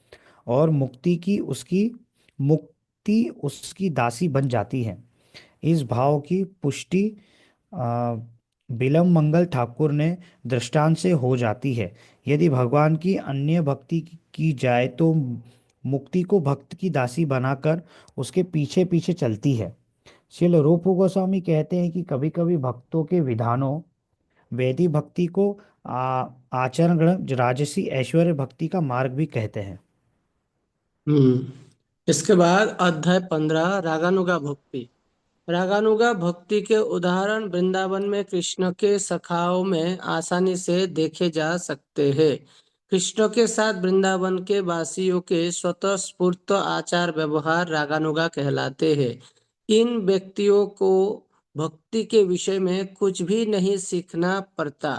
और मुक्ति उसकी दासी बन जाती है। इस भाव की पुष्टि आ, बिलम मंगल ठाकुर ने दृष्टांत से हो जाती है। यदि भगवान की अन्य भक्ति की जाए तो मुक्ति को भक्त की दासी बनाकर उसके पीछे पीछे चलती है। श्रील रूप गोस्वामी कहते हैं कि कभी कभी भक्तों के विधानों वैदिक भक्ति को आचरण राजसी ऐश्वर्य भक्ति का मार्ग भी कहते हैं। इसके बाद अध्याय 15 रागानुगा भक्ति। रागानुगा भक्ति के उदाहरण वृंदावन में कृष्ण के सखाओं में आसानी से देखे जा सकते हैं। कृष्ण के साथ वृंदावन के वासियों के स्वतः स्फूर्त आचार व्यवहार रागानुगा कहलाते हैं। इन व्यक्तियों को भक्ति के विषय में कुछ भी नहीं सीखना पड़ता।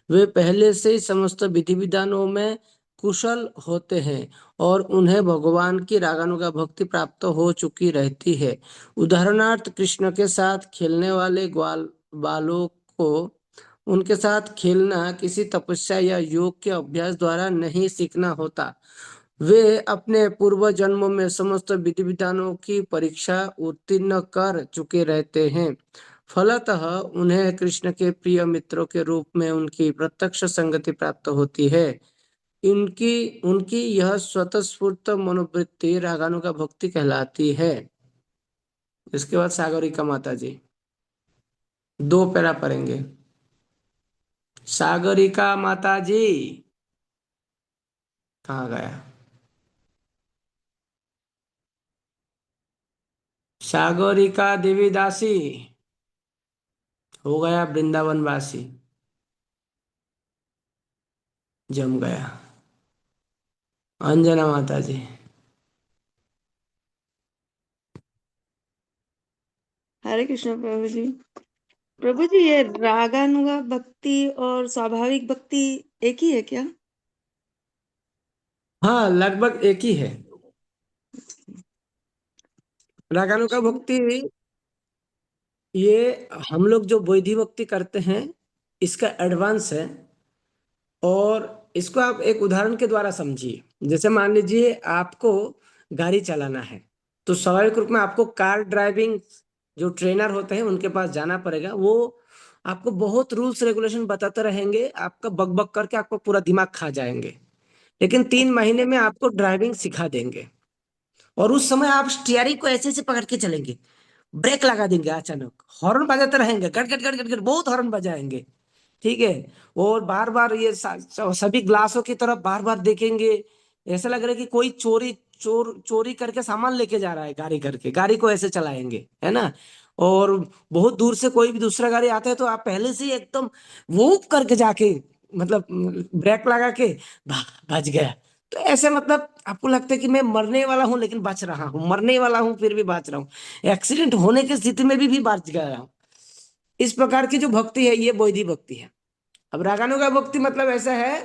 वे पहले से ही समस्त विधि विधानों में कुशल होते हैं और उन्हें भगवान की रागानुगा भक्ति प्राप्त हो चुकी रहती है। उदाहरणार्थ कृष्ण के साथ खेलने वाले ग्वाल बालों को उनके साथ खेलना किसी तपस्या या योग के अभ्यास द्वारा नहीं सीखना होता। वे अपने पूर्व जन्मों में समस्त विधि विधानों की परीक्षा उत्तीर्ण कर चुके रहते हैं। फलतः उन्हें कृष्ण के प्रिय मित्रों के रूप में उनकी प्रत्यक्ष संगति प्राप्त होती है। उनकी यह स्वतःस्फूर्त मनोवृत्ति रागानुगा भक्ति कहलाती है। इसके बाद सागरिका माता जी 2 पैरा पढ़ेंगे। सागरिका माता जी कहाँ गया? सागरिका देवी दासी हो गया वृंदावन वासी, जम गया। अंजना माता जी हरे कृष्ण प्रभु जी। प्रभु जी, ये रागानुगा भक्ति और स्वाभाविक भक्ति एक ही है क्या? हाँ, लगभग एक ही है। रागानुगा भक्ति ये हम लोग जो वैदिक भक्ति करते हैं इसका एडवांस है। और इसको आप एक उदाहरण के द्वारा समझिए। जैसे मान लीजिए आपको गाड़ी चलाना है, तो स्वाभाविक रूप में आपको कार ड्राइविंग जो ट्रेनर होते हैं उनके पास जाना पड़ेगा। वो आपको बहुत रूल्स रेगुलेशन बताते रहेंगे, आपका बक बक करके आपको पूरा दिमाग खा जाएंगे। लेकिन 3 महीने में आपको ड्राइविंग सिखा देंगे और उस समय आप स्टीयरिंग को ऐसे ऐसे पकड़ के चलेंगे, ब्रेक लगा देंगे, अचानक हॉर्न बजाते रहेंगे, गट गट गट गट गट बहुत हॉर्न बजाएंगे। ठीक है। और बार बार ये सभी ग्लासों की तरफ बार बार देखेंगे। ऐसा लग रहा है कि कोई चोरी करके सामान लेके जा रहा है, गाड़ी करके गाड़ी को ऐसे चलाएंगे, है ना। और बहुत दूर से कोई भी दूसरा गाड़ी आता है तो आप पहले से ही एकदम वूप करके जाके मतलब ब्रेक लगा के बच गया। तो ऐसे मतलब आपको लगता है कि मैं मरने वाला हूं लेकिन बच रहा हूं, मरने वाला हूं फिर भी बच रहा हूं, एक्सीडेंट होने की स्थिति में भी बच गया हूं। इस प्रकार की जो भक्ति है ये बौद्धिक भक्ति है। अब रागानुगा भक्ति मतलब ऐसा है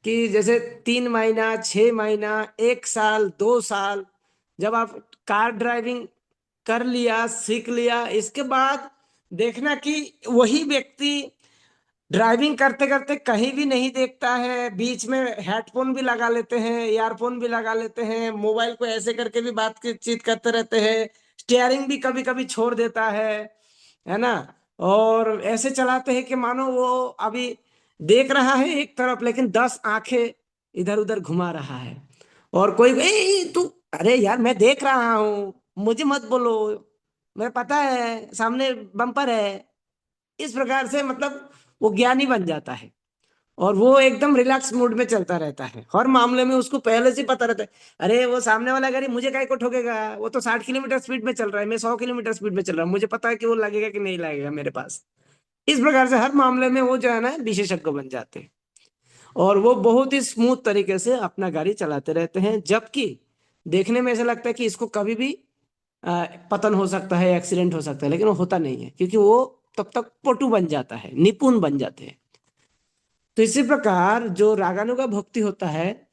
कि जैसे 3 महीना, 6 महीना, 1 साल, 2 साल जब आप कार ड्राइविंग कर लिया, सीख लिया, इसके बाद देखना कि वही व्यक्ति ड्राइविंग करते करते कहीं भी नहीं देखता है, बीच में हेडफोन भी लगा लेते हैं, ईयरफोन भी लगा लेते हैं, मोबाइल को ऐसे करके भी बातचीत करते रहते हैं, स्टीयरिंग भी कभी कभी छोड़ देता है ना। और ऐसे चलाते हैं कि मानो वो अभी देख रहा है एक तरफ लेकिन 10 आंखें इधर उधर घुमा रहा है। और कोई तू अरे यार मैं देख रहा हूँ, मुझे मत बोलो, मैं पता है सामने बम्पर है। इस प्रकार से मतलब वो ज्ञानी बन जाता है और वो एकदम रिलैक्स मूड में चलता रहता है। हर मामले में उसको पहले से पता रहता है, अरे वो सामने वाला गाड़ी मुझे काहे को ठोकेगा, वो तो 60 किलोमीटर स्पीड में चल रहा है, मैं 100 किलोमीटर स्पीड में चल रहा हूँ, मुझे पता है कि वो लगेगा कि नहीं लगेगा मेरे पास। इस प्रकार से हर मामले में वो जो है ना विशेषज्ञ बन जाते हैं और वो बहुत ही स्मूथ तरीके से अपना गाड़ी चलाते रहते हैं। जबकि देखने में ऐसा लगता है कि इसको कभी भी पतन हो सकता है, एक्सीडेंट हो सकता है, लेकिन वो होता नहीं है क्योंकि वो तब तक पटु बन जाता है, निपुण बन जाते हैं। तो इसी प्रकार जो रागानुगा भक्ति होता है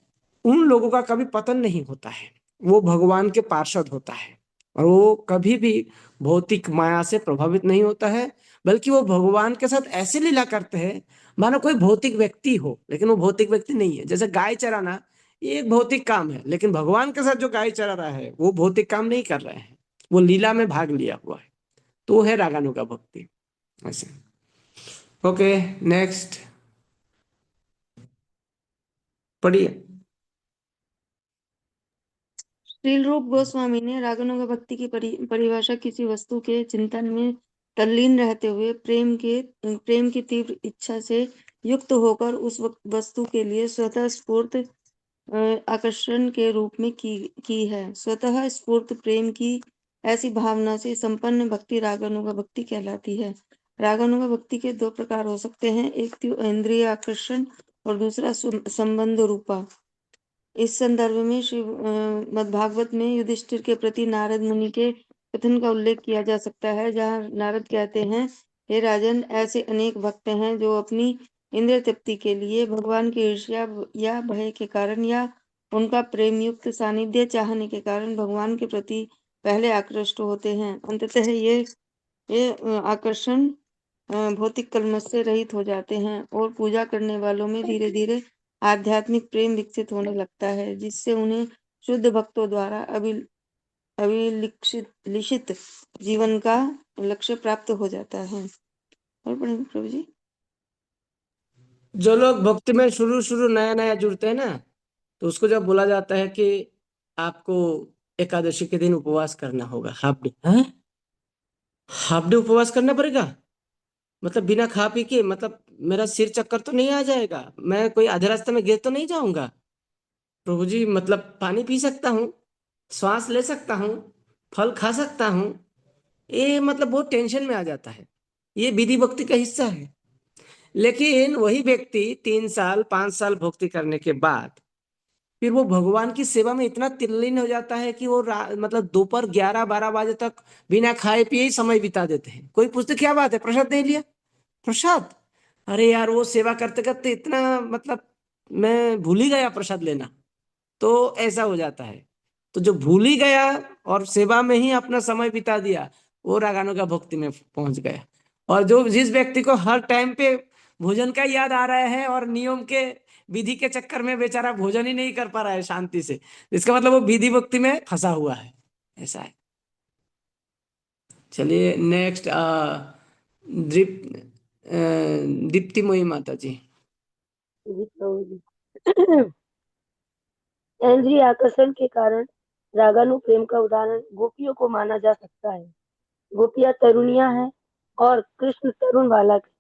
उन लोगों का कभी पतन नहीं होता है, वो भगवान के पार्षद होता है और वो कभी भी भौतिक माया से प्रभावित नहीं होता है, बल्कि वो भगवान के साथ ऐसी लीला करते हैं मानो कोई भौतिक व्यक्ति हो, लेकिन वो भौतिक व्यक्ति नहीं है। जैसे गाय चराना, ये एक भौतिक काम है, लेकिन भगवान के साथ जो गाय चरा रहा है वो भौतिक काम नहीं कर रहे हैं, वो लीला में भाग लिया हुआ है। तो वो है रागानुगा भक्ति। ऐसे। ओके, नेक्स्ट पढ़िए। श्रील रूप गोस्वामी ने रागानुगा भक्ति की परिभाषा किसी वस्तु के चिंतन में तल्लीन रहते हुए प्रेम की तीव्र इच्छा से युक्त होकर उस वस्तु के लिए स्वतः स्फूर्त आकर्षण के रूप में की है। स्वतः स्फूर्त प्रेम की ऐसी भावना से संपन्न भक्ति रागानुगा भक्ति कहलाती है। रागानुगा भक्ति के दो प्रकार हो सकते हैं, एक इंद्रिय आकर्षण और दूसरा संबंध रूपा। इस संदर्भ में श्री मद्भागवत में युधिष्ठिर के प्रति नारद मुनि के कथन का उल्लेख किया जा सकता है, जहाँ नारद कहते हैं, हे राजन, ऐसे अनेक भक्त हैं जो अपनी इंद्रिय तृप्ति के लिए भगवान की ईर्ष्या या भय के कारण या उनका प्रेम युक्त सानिध्य चाहने के कारण भगवान के प्रति पहले आकृष्ट होते हैं। अंततः ये आकर्षण भौतिक कलमश से रहित हो जाते हैं और पूजा करने वालों में धीरे धीरे आध्यात्मिक प्रेम विकसित होने लगता है, जिससे उन्हें शुद्ध भक्तों द्वारा अभिलिषित जीवन का लक्ष्य प्राप्त हो जाता है। और पढ़ेंगे प्रभु जी। जो लोग भक्ति में शुरू शुरू नया नया जुड़ते हैं ना, तो उसको जब बोला जाता है कि आपको एकादशी के दिन उपवास करना होगा, हाफ डे, हाफ डे उपवास करना पड़ेगा, मतलब बिना खा पी के, मतलब मेरा सिर चक्कर तो नहीं आ जाएगा, मैं कोई आधे रास्ते में गिर तो नहीं जाऊंगा प्रभु जी, मतलब पानी पी सकता हूँ, श्वास ले सकता हूँ, फल खा सकता हूँ। ये मतलब बहुत टेंशन में आ जाता है। ये विधि भक्ति का हिस्सा है। लेकिन वही व्यक्ति 3 साल 5 साल भक्ति करने के बाद फिर वो भगवान की सेवा में इतना तल्लीन हो जाता है कि वो मतलब दोपहर 11-12 बजे तक बिना खाए पिए ही समय बिता देते हैं। कोई पूछते क्या बात है, प्रसाद नहीं लिया? प्रसाद? अरे यार, वो सेवा करते करते इतना मतलब मैं भूल ही गया प्रसाद लेना। तो ऐसा हो जाता है। तो जो भूल ही गया और सेवा में ही अपना समय बिता दिया, वो रागानुगा भक्ति में पहुंच गया। और जो जिस व्यक्ति को हर टाइम पे भोजन का याद आ रहा है और नियम के विधि के चक्कर में बेचारा भोजन ही नहीं कर पा रहा है शांति से, इसका मतलब वो विधि भक्ति में फंसा हुआ है। ऐसा है। चलिए नेक्स्ट, दीप्तिमयी माता जी। जी प्रभु जी। इंद्रिय आकर्षण के कारण रागानु प्रेम का उदाहरण गोपियों को माना जा सकता है। गोपियां तरुणियां हैं और कृष्ण तरुण बालक है।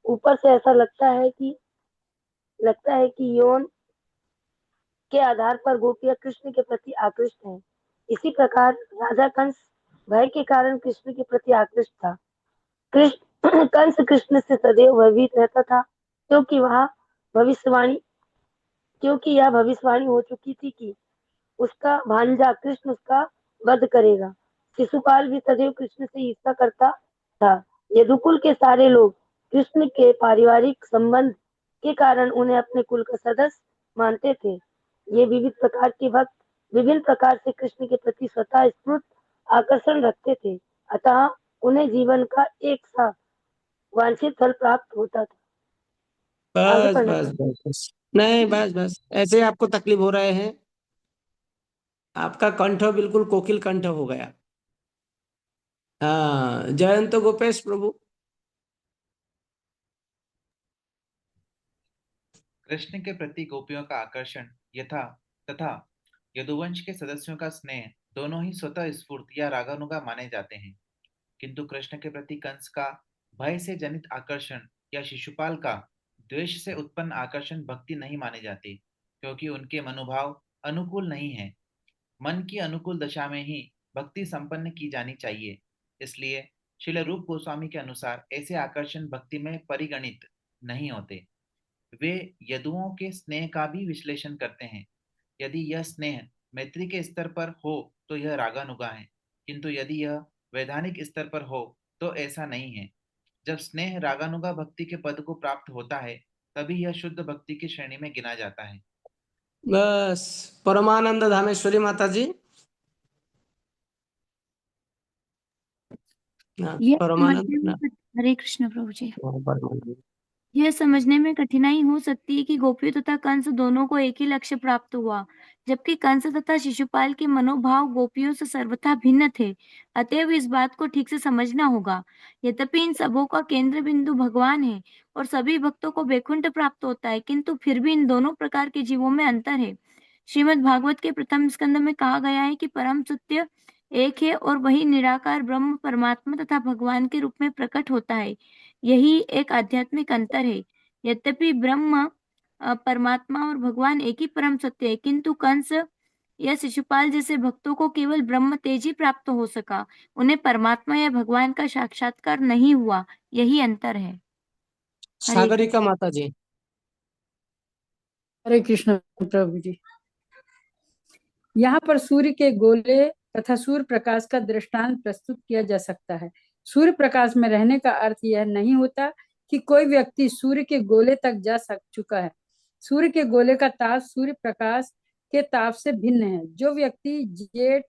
ऊपर से ऐसा लगता है कि यौन के आधार पर गोपियां कृष्ण के प्रति आकृष्ट हैं। इसी प्रकार राजा कंस भय के कारण कृष्ण के प्रति आकृष्ट था। कृष्ण कंस कृष्ण से सदैव भयभीत रहता था, क्योंकि यह भविष्यवाणी हो चुकी थी कि उसका भांजा कृष्ण उसका वध करेगा। शिशुपाल भी सदैव कृष्ण से ईर्ष्या करता था। यदुकुल के सारे लोग कृष्ण के पारिवारिक संबंध के कारण उन्हें अपने कुल का सदस्य मानते थे। ये विविध प्रकार के भक्त विभिन्न प्रकार से कृष्ण के प्रति स्वतः स्फूर्त आकर्षण रखते थे, अतः उन्हें जीवन का एक सा वांछित फल प्राप्त होता था। आगे बस पढ़ना बस पड़ता। बस बस, नहीं बस बस, ऐसे आपको तकलीफ हो रहे हैं। आपका कंठ बिल्कुल कोकिल कंठ हो गया। हाँ, जयंत गोपेश प्रभु। कृष्ण के प्रति गोपियों का आकर्षण यथा तथा यदुवंश के सदस्यों का स्नेह दोनों ही स्वतः स्फूर्त या रागानुगा माने जाते हैं, किंतु कृष्ण के प्रति कंस का भय से जनित आकर्षण या शिशुपाल का द्वेष से उत्पन्न आकर्षण भक्ति नहीं माने जाते, क्योंकि उनके मनोभाव अनुकूल नहीं है। मन की अनुकूल दशा में ही भक्ति संपन्न की जानी चाहिए। इसलिए श्रील रूप गोस्वामी के अनुसार ऐसे आकर्षण भक्ति में परिगणित नहीं होते। वे यदुओं के स्नेह का भी विश्लेषण करते हैं। यदि यह स्नेह मैत्री के स्तर पर हो तो यह रागानुगा है, किंतु यदि यह वैधानिक स्तर पर हो तो ऐसा नहीं है। जब स्नेह रागानुगा भक्ति के पद को प्राप्त होता है तभी यह शुद्ध भक्ति की श्रेणी में गिना जाता है। बस। परमानंद धामेश्वरी माता जी। हाँ, यह परमानंद समझने में ना। हरे कृष्ण प्रभु जी। परमानंद। यह समझने में कठिनाई हो सकती है कि गोपियों तथा कंस दोनों को एक ही लक्ष्य प्राप्त हुआ, जबकि कंस तथा शिशुपाल के मनोभाव गोपियों से सर्वथा भिन्न थे। अतएव इस बात को ठीक से समझना होगा। यद्यपि इन सबों का केंद्र बिंदु भगवान है और सभी भक्तों को वैकुंठ प्राप्त होता है, किंतु फिर भी इन दोनों प्रकार के जीवों में अंतर है। श्रीमद् भागवत के प्रथम स्कंद में कहा गया है कि परम सत्य एक है और वही निराकार ब्रह्म परमात्मा तथा भगवान के रूप में प्रकट होता है। यही एक आध्यात्मिक अंतर है। यद्यपि ब्रह्म परमात्मा और भगवान एक ही परम सत्य है, किंतु कंस या शिशुपाल जैसे भक्तों को केवल ब्रह्म तेज ही प्राप्त हो सका, उन्हें परमात्मा या भगवान का साक्षात्कार नहीं हुआ। यही अंतर है। हरे सागरिका माता जी। हरे कृष्ण प्रभु जी। यहाँ पर सूर्य के गोले तथा सूर्य प्रकाश का दृष्टांत प्रस्तुत किया जा सकता है। सूर्य प्रकाश में रहने का अर्थ यह नहीं होता कि कोई व्यक्ति सूर्य के गोले तक जा चुका है। सूर्य के गोले का ताप सूर्य प्रकाश के ताप से भिन्न है। जो व्यक्ति जेट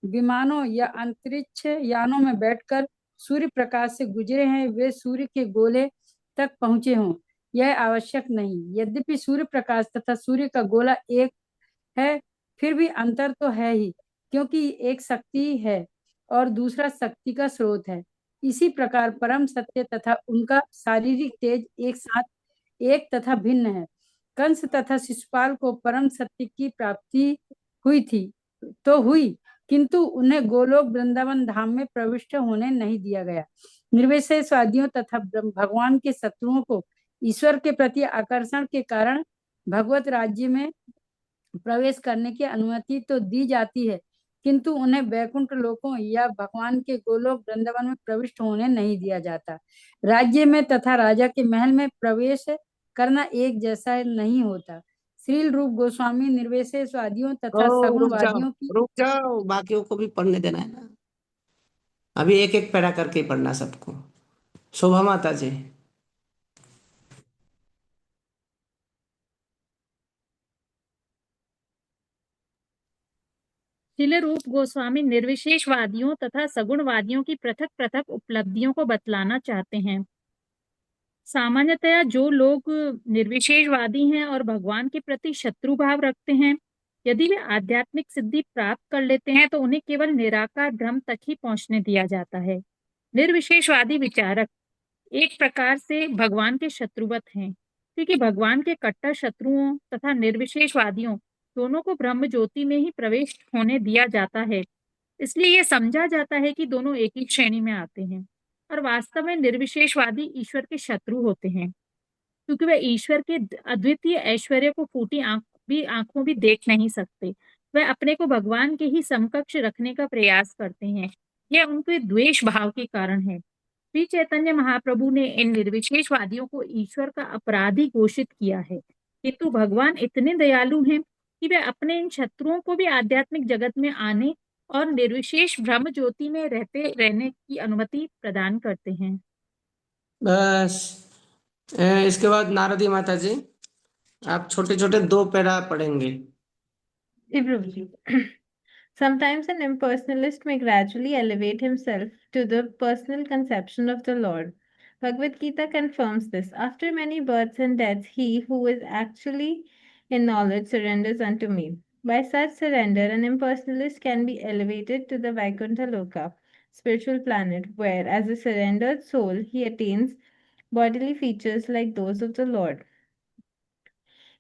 विमानों या अंतरिक्ष यानों में बैठकर सूर्य प्रकाश से गुजरे हैं, वे सूर्य के गोले तक पहुंचे हों, यह आवश्यक नहीं। यद्यपि सूर्य प्रकाश तथा सूर्य का गोला एक है, फिर भी अंतर तो है ही, क्योंकि एक शक्ति है और दूसरा शक्ति का स्रोत है। इसी प्रकार परम सत्य तथा उनका शारीरिक तेज एक साथ एक तथा भिन्न है। कंस तथा शिशुपाल को परम सत्य की प्राप्ति हुई थी तो हुई, किंतु उन्हें गोलोक वृंदावन धाम में प्रविष्ट होने नहीं दिया गया। निर्विशेषवादियों तथा भगवान के शत्रुओं को ईश्वर के प्रति आकर्षण के कारण भगवत राज्य में प्रवेश करने की अनुमति तो दी जाती है, किंतु उन्हें वैकुंठ लोकों या भगवान के गोलोक वृंदावन में प्रविष्ट होने नहीं दिया जाता। राज्य में तथा राजा के महल में प्रवेश करना एक जैसा नहीं होता। श्रील रूप गोस्वामी निर्विशेषवादियों तथा सगुणवादियों की रुक जाओ, बाकियों को भी पढ़ने देना है ना। अभी एक एक पैरा करके ही पढ़ना सबको। शोभा माता जी। श्रील रूप गोस्वामी निर्विशेषवादियों तथा सगुणवादियों की पृथक पृथक उपलब्धियों को बतलाना चाहते हैं। सामान्यतया जो लोग निर्विशेषवादी हैं और भगवान के प्रति शत्रु भाव रखते हैं, यदि वे आध्यात्मिक सिद्धि प्राप्त कर लेते हैं तो उन्हें केवल निराकार ब्रह्म तक ही पहुंचने दिया जाता है। निर्विशेषवादी विचारक एक प्रकार से भगवान के शत्रुवत हैं, क्योंकि भगवान के कट्टर शत्रुओं तथा निर्विशेषवादियों दोनों को ब्रह्म ज्योति में ही प्रवेश होने दिया जाता है। इसलिए यह समझा जाता है कि दोनों एक ही श्रेणी में आते हैं, और वास्तव में निर्विशेषवादी ईश्वर के शत्रु होते हैं, क्योंकि वे ईश्वर के अद्वितीय ऐश्वर्य को फूटी आंखों भी देख नहीं सकते। वे अपने को भगवान के ही समकक्ष रखने का प्रयास करते हैं। यह उनके द्वेष भाव के कारण है। श्री चैतन्य महाप्रभु ने इन निर्विशेषवादियों को ईश्वर का अपराधी घोषित किया है, किंतु भगवान इतने दयालु हैं कि वे अपने इन शत्रुओं को भी आध्यात्मिक जगत में आने और निर्विशेष ब्रह्म ज्योति में रहने की अनुमति प्रदान करते हैं। बस। इसके बाद नारदी माता जी, आप छोटे छोटे 2 पैरा पढ़ेंगे। जी प्रभु जी। Sometimes an impersonalist may gradually elevate himself to the personal conception of the Lord. Bhagavad Gita confirms this. After many births and deaths, he who is actually in knowledge surrenders unto me. By such surrender, an impersonalist can be elevated to the Vaikuntha Loka, spiritual planet, where, as a surrendered soul, he attains bodily features like those of the Lord.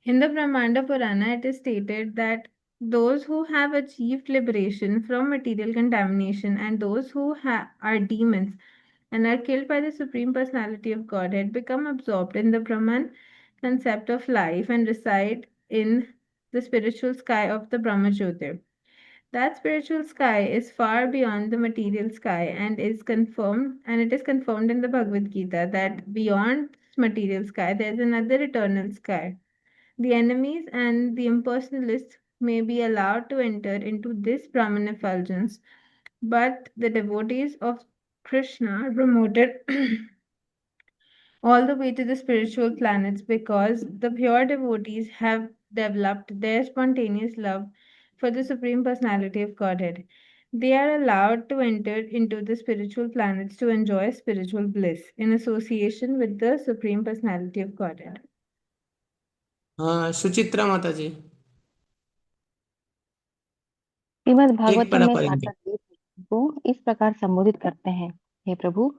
In the Brahmanda Purana, it is stated that those who have achieved liberation from material contamination and those who are demons and are killed by the Supreme Personality of Godhead become absorbed in the Brahman concept of life and reside in the spiritual sky of the Brahma Jyotir. That spiritual sky is far beyond the material sky and it is confirmed in the Bhagavad Gita that beyond this material sky there is another eternal sky. The enemies and the impersonalists may be allowed to enter into this Brahman effulgence, but the devotees of Krishna are promoted all the way to the spiritual planets, because the pure devotees have developed their spontaneous love for the Supreme Personality of Godhead. They are allowed to enter into the spiritual planets to enjoy spiritual bliss in association with the Supreme Personality of Godhead. हाँ, सुचित्रा माता जी, श्रीमद् एक Bhagavatam para में पढ़ेंगे। साकार देव को इस प्रकार संबोधित करते हैं, हे प्रभु,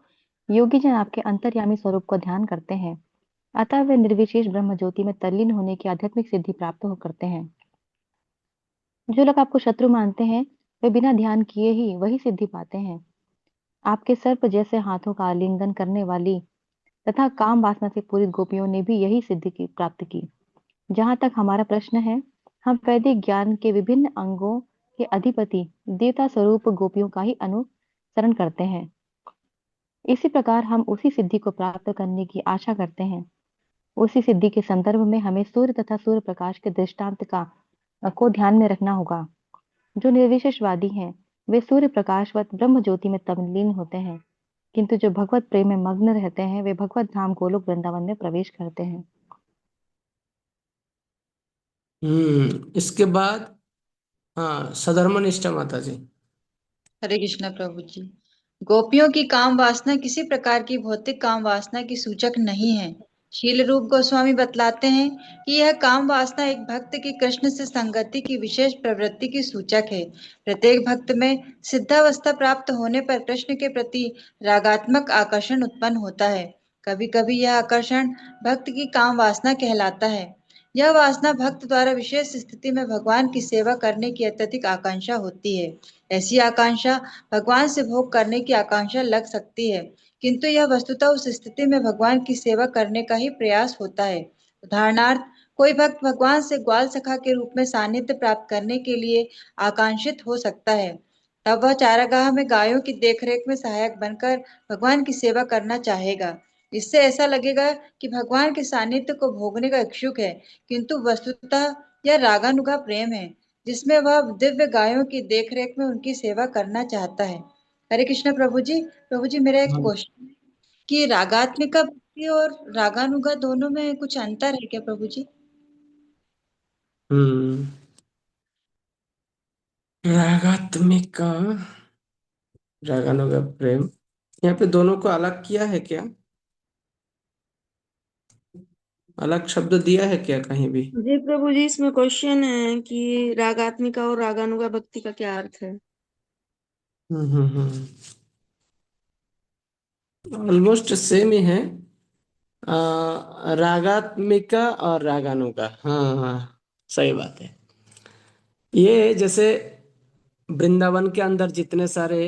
योगी जन आपके अंतर्यामी स्वरूप को ध्यान करते हैं, अतः वे निर्विशेष ब्रह्म ज्योति में तल्लीन होने की आध्यात्मिक सिद्धि प्राप्त हो करते हैं। जो लोग आपको शत्रु मानते हैं, वे बिना ध्यान किए ही वही सिद्धि पाते हैं। आपके सर्प जैसे हाथों का आलिंगन करने वाली तथा काम वासना से पूरित गोपियों ने भी यही सिद्धि की प्राप्त की। जहाँ तक हमारा प्रश्न है, हम वैदिक ज्ञान के विभिन्न अंगों के अधिपति देवता स्वरूप गोपियों का ही अनुसरण करते हैं। इसी प्रकार हम उसी सिद्धि को प्राप्त करने की आशा करते हैं। उसी सिद्धि के संदर्भ में हमें सूर्य तथा सूर्य प्रकाश के दृष्टांत को ध्यान में रखना होगा। जो निर्विशेषवादी हैं, वे सूर्य प्रकाशवत ब्रह्म ज्योति में तल्लीन होते हैं, किंतु जो भगवत प्रेम में मग्न रहते हैं, वे भगवत धाम गोलोक वृंदावन में प्रवेश करते हैं। इसके बाद हाँ, सधर्मनिष्ठा माता जी। हरे कृष्णा प्रभु जी। गोपियों की काम वासना किसी प्रकार की भौतिक काम वासना की सूचक नहीं है। शील रूप गोस्वामी बतलाते हैं कि यह काम वासना एक भक्त की कृष्ण से संगति की विशेष प्रवृत्ति की सूचक है। प्रत्येक भक्त में सिद्धावस्था प्राप्त होने पर कृष्ण के प्रति रागात्मक आकर्षण उत्पन्न होता है। कभी कभी यह आकर्षण भक्त की काम वासना कहलाता है। यह वासना भक्त द्वारा विशेष स्थिति में भगवान की सेवा करने की अत्यधिक आकांक्षा होती है। ऐसी आकांक्षा भगवान से भोग करने की आकांक्षा लग सकती है, किंतु यह वस्तुतः उस स्थिति में भगवान की सेवा करने का ही प्रयास होता है। उदाहरणार्थ, कोई भक्त भगवान से ग्वाल सखा के रूप में सानिध्य प्राप्त करने के लिए आकांक्षित हो सकता है। तब वह चारागाह में गायों की देखरेख में सहायक बनकर भगवान की सेवा करना चाहेगा। इससे ऐसा लगेगा कि भगवान के सानिध्य को भोगने का इच्छुक है, किंतु वस्तुतः यह रागानुगा प्रेम है, जिसमें वह दिव्य गायों की देखरेख में उनकी सेवा करना चाहता है। हरे कृष्ण प्रभु जी। प्रभु जी, मेरा एक हाँ। क्वेश्चन है कि रागात्मिका भक्ति और रागानुगा दोनों में कुछ अंतर है क्या प्रभु जी? रागात्मिका, रागानुगा प्रेम, यहाँ पे दोनों को अलग किया है क्या? अलग शब्द दिया है क्या कहीं भी? जी प्रभु जी, इसमें क्वेश्चन है कि रागात्मिका और रागानुगा भक्ति का क्या अर्थ है? ऑलमोस्ट सेम ही है। रागात्मिका और रागानुगा, हाँ हाँ, सही बात है। ये जैसे वृंदावन के अंदर जितने सारे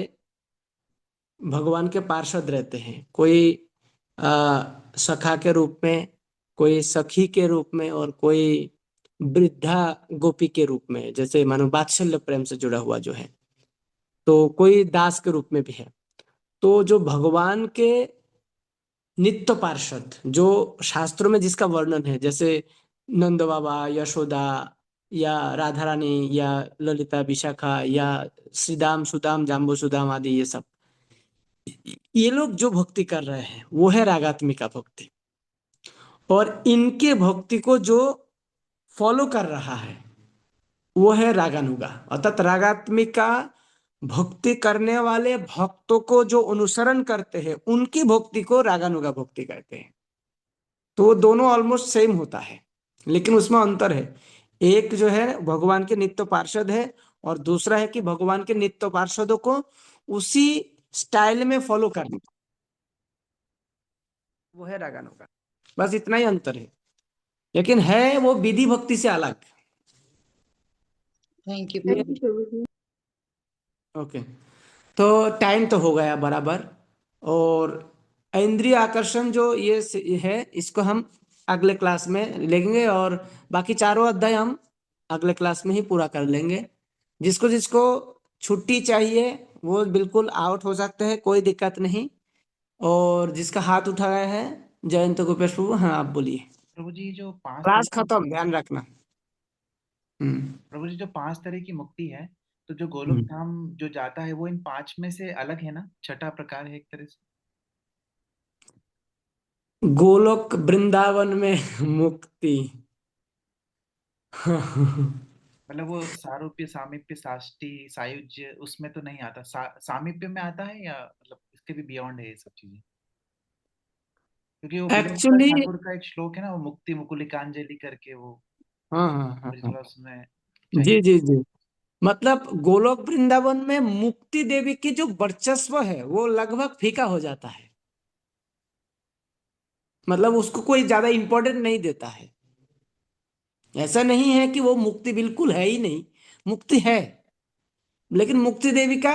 भगवान के पार्षद रहते हैं, कोई सखा के रूप में, कोई सखी के रूप में, और कोई वृद्धा गोपी के रूप में, जैसे मानो वात्सल्य प्रेम से जुड़ा हुआ जो है, तो कोई दास के रूप में भी है। तो जो भगवान के नित्य पार्षद, जो शास्त्रों में जिसका वर्णन है, जैसे नंद बाबा, यशोदा, या राधा रानी, या ललिता विशाखा, या श्रीदाम सुदाम जाम्बू सुदाम आदि, ये सब, ये लोग जो भक्ति कर रहे हैं वो है रागात्मिका भक्ति। और इनके भक्ति को जो फॉलो कर रहा है वो है रागानुगा। अर्थात रागात्मिका भक्ति करने वाले भक्तों को जो अनुसरण करते हैं, उनकी भक्ति को रागानुगा भक्ति कहते हैं। तो वो दोनों ऑलमोस्ट सेम होता है, लेकिन उसमें अंतर है। एक जो है भगवान के नित्य पार्षद है, और दूसरा है कि भगवान के नित्य पार्षदों को उसी स्टाइल में फॉलो करना, वो है रागानुगा। बस इतना ही अंतर है, लेकिन है वो विधि भक्ति से अलग। थैंक यू थैंक प्रभु यू जी। प्रभु जी। ओके, तो टाइम तो हो गया बराबर। और इंद्रिय आकर्षण जो ये है, इसको हम अगले क्लास में लेंगे, और बाकी चारों अध्याय हम अगले क्लास में ही पूरा कर लेंगे। जिसको जिसको छुट्टी चाहिए वो बिल्कुल आउट हो सकते हैं, कोई दिक्कत नहीं। और जिसका हाथ उठाया है, जयंत गोपेश प्रभु, हाँ आप बोलिए। प्रभु जी, जो पांच क्लास तरह खत्म, ध्यान रखना। प्रभु जी, जो 5 तरह की मुक्ति है, तो जो गोलोक हम्म। धाम जो जाता है वो इन 5 में से अलग है ना? छठा प्रकार है एक तरह से। गोलोक वृंदावन में मुक्ति। मतलब वो सारूप्य, सामीप्य, साष्टी, सायुज्य उसमें तो नहीं आता, सामीप्य में आता है, या मतलब इसके भी बियॉन्ड है ये सब चीजें? क्योंकि वो विद्यासागर एक्चुअली ठाकुर का एक श्लोक है ना, वो मुक्ति मुकुलिकांजलि करके, वो हाँ हाँ हाँ मुझे हाँ, थोड़ा उसमें जी चाहिए। जी जी। मतलब गोलोक वृंदावन में मुक्ति देवी की जो वर्चस्व है वो लगभग फीका हो जाता है, मतलब उसको कोई ज्यादा इंपॉर्टेंट नहीं देता है। ऐसा नहीं है कि वो मुक्ति बिल्कुल है ही नहीं, मुक्ति है, लेकिन मुक्ति देवी का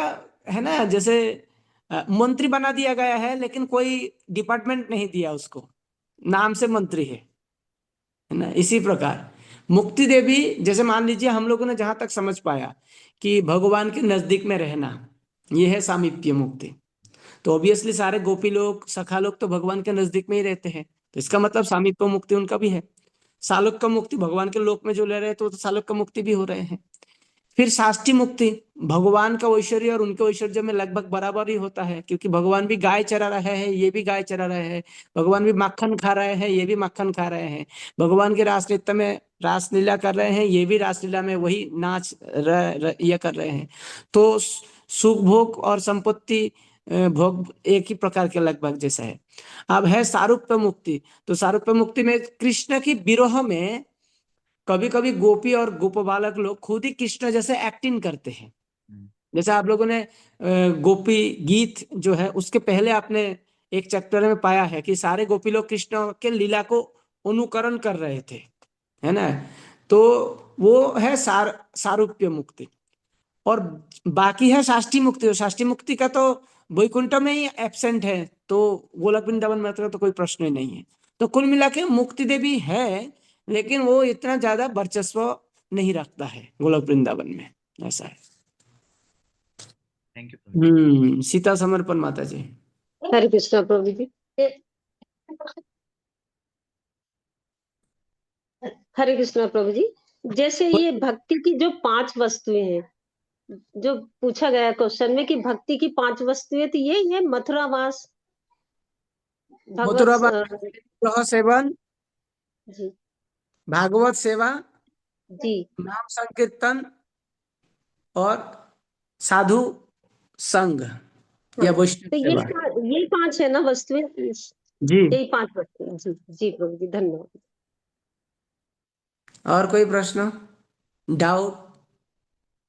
है ना, जैसे मंत्री बना दिया गया है लेकिन कोई डिपार्टमेंट नहीं दिया उसको, नाम से मंत्री है ना। इसी प्रकार मुक्ति देवी, जैसे मान लीजिए हम लोगों ने जहां तक समझ पाया कि भगवान के नजदीक में रहना, ये है सामीप्य मुक्ति। तो ऑब्वियसली सारे गोपी लोग, सखा लोग तो भगवान के नजदीक में ही रहते हैं, तो इसका मतलब सामीप्य मुक्ति उनका भी है। सालोक का मुक्ति भगवान के लोक में जो ले रहे हैं तो सालोक का मुक्ति भी हो रहे हैं। फिर साष्टी मुक्ति, भगवान का ऐश्वर्य और उनके ऐश्वर्य में लगभग बराबर ही होता है, क्योंकि भगवान भी गाय चरा रहे हैं, ये भी गाय चरा रहे हैं। भगवान भी माखन खा रहे हैं, ये भी माखन खा रहे हैं। भगवान के रासलीला में रासलीला कर रहे हैं, ये भी रासलीला में वही नाच ये कर रहे हैं। तो सुख भोग और संपत्ति भोग एक ही प्रकार के लगभग जैसा है। अब है सारूप्य मुक्ति। तो सारूप्य मुक्ति में कृष्ण की विरह में कभी कभी गोपी और गोप बालक लोग खुद ही कृष्ण जैसे एक्टिंग करते हैं। जैसे आप लोगों ने गोपी गीत जो है उसके पहले आपने एक चैप्टर में पाया है कि सारे गोपी लोग कृष्ण के लीला को अनुकरण कर रहे थे, है ना। तो वो है सारूप्य मुक्ति। और बाकी है शास्त्री मुक्ति। और शास्त्री मुक्ति का तो वैकुंठ में ही एब्सेंट है, तो गोलक वृंदावन में तो कोई प्रश्न ही नहीं है। तो कुल मिला के मुक्ति देवी है, लेकिन वो इतना ज्यादा वर्चस्व नहीं रखता है गोलक वृंदावन में, ऐसा है। Thank you. सीता समर्पण माता जी। हरे कृष्णा प्रभु जी। हरे कृष्णा प्रभु जी। जैसे ये भक्ति की जो 5 वस्तुएं हैं, जो पूछा गया क्वेश्चन में कि भक्ति की 5 वस्तुएं, तो ये मथुरावास, मथुरा भगवत ग्रह सेवन, जी भागवत सेवा, जी नाम संकीर्तन और साधु संग या हाँ, वैष्णव तो सेवा। ये 5 है ना वस्तुएं, जी। यही 5 वस्तुएं। जी जी प्रभु जी, धन्यवाद। और कोई प्रश्न, डाउट?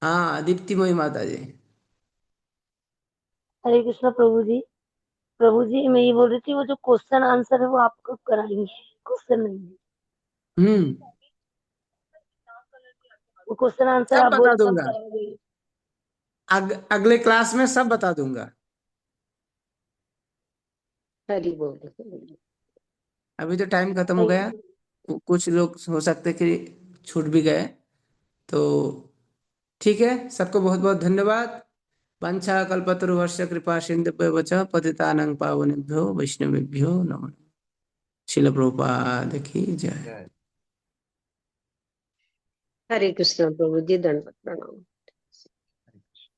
हाँ, दीप्तिमयी माता जी। हरे कृष्णा प्रभु जी। प्रभु जी मैं ये बोल रही थी, वो जो क्वेश्चन आंसर है वो आप कब कराएंगे? क्वेश्चन नहीं है, वो क्वेश्चन आंसर सब आप बता बोल कब दूंगा, कराएंगे? अगले क्लास में सब बता दूंगा। हरि बोल। अभी तो टाइम खत्म हो थैंक गया, कुछ लोग हो सकते कि छूट भी गए, तो ठीक है। सबको बहुत बहुत धन्यवाद। पंचा कल्पतरुवर्ष कृपा सिंधुभ्यो च पतितानां पावनेभ्यो वैष्णवेभ्यो नमः। शिल प्रभुपाद की जय। हरे कृष्णा प्रभु जी, दंडवत प्रणाम।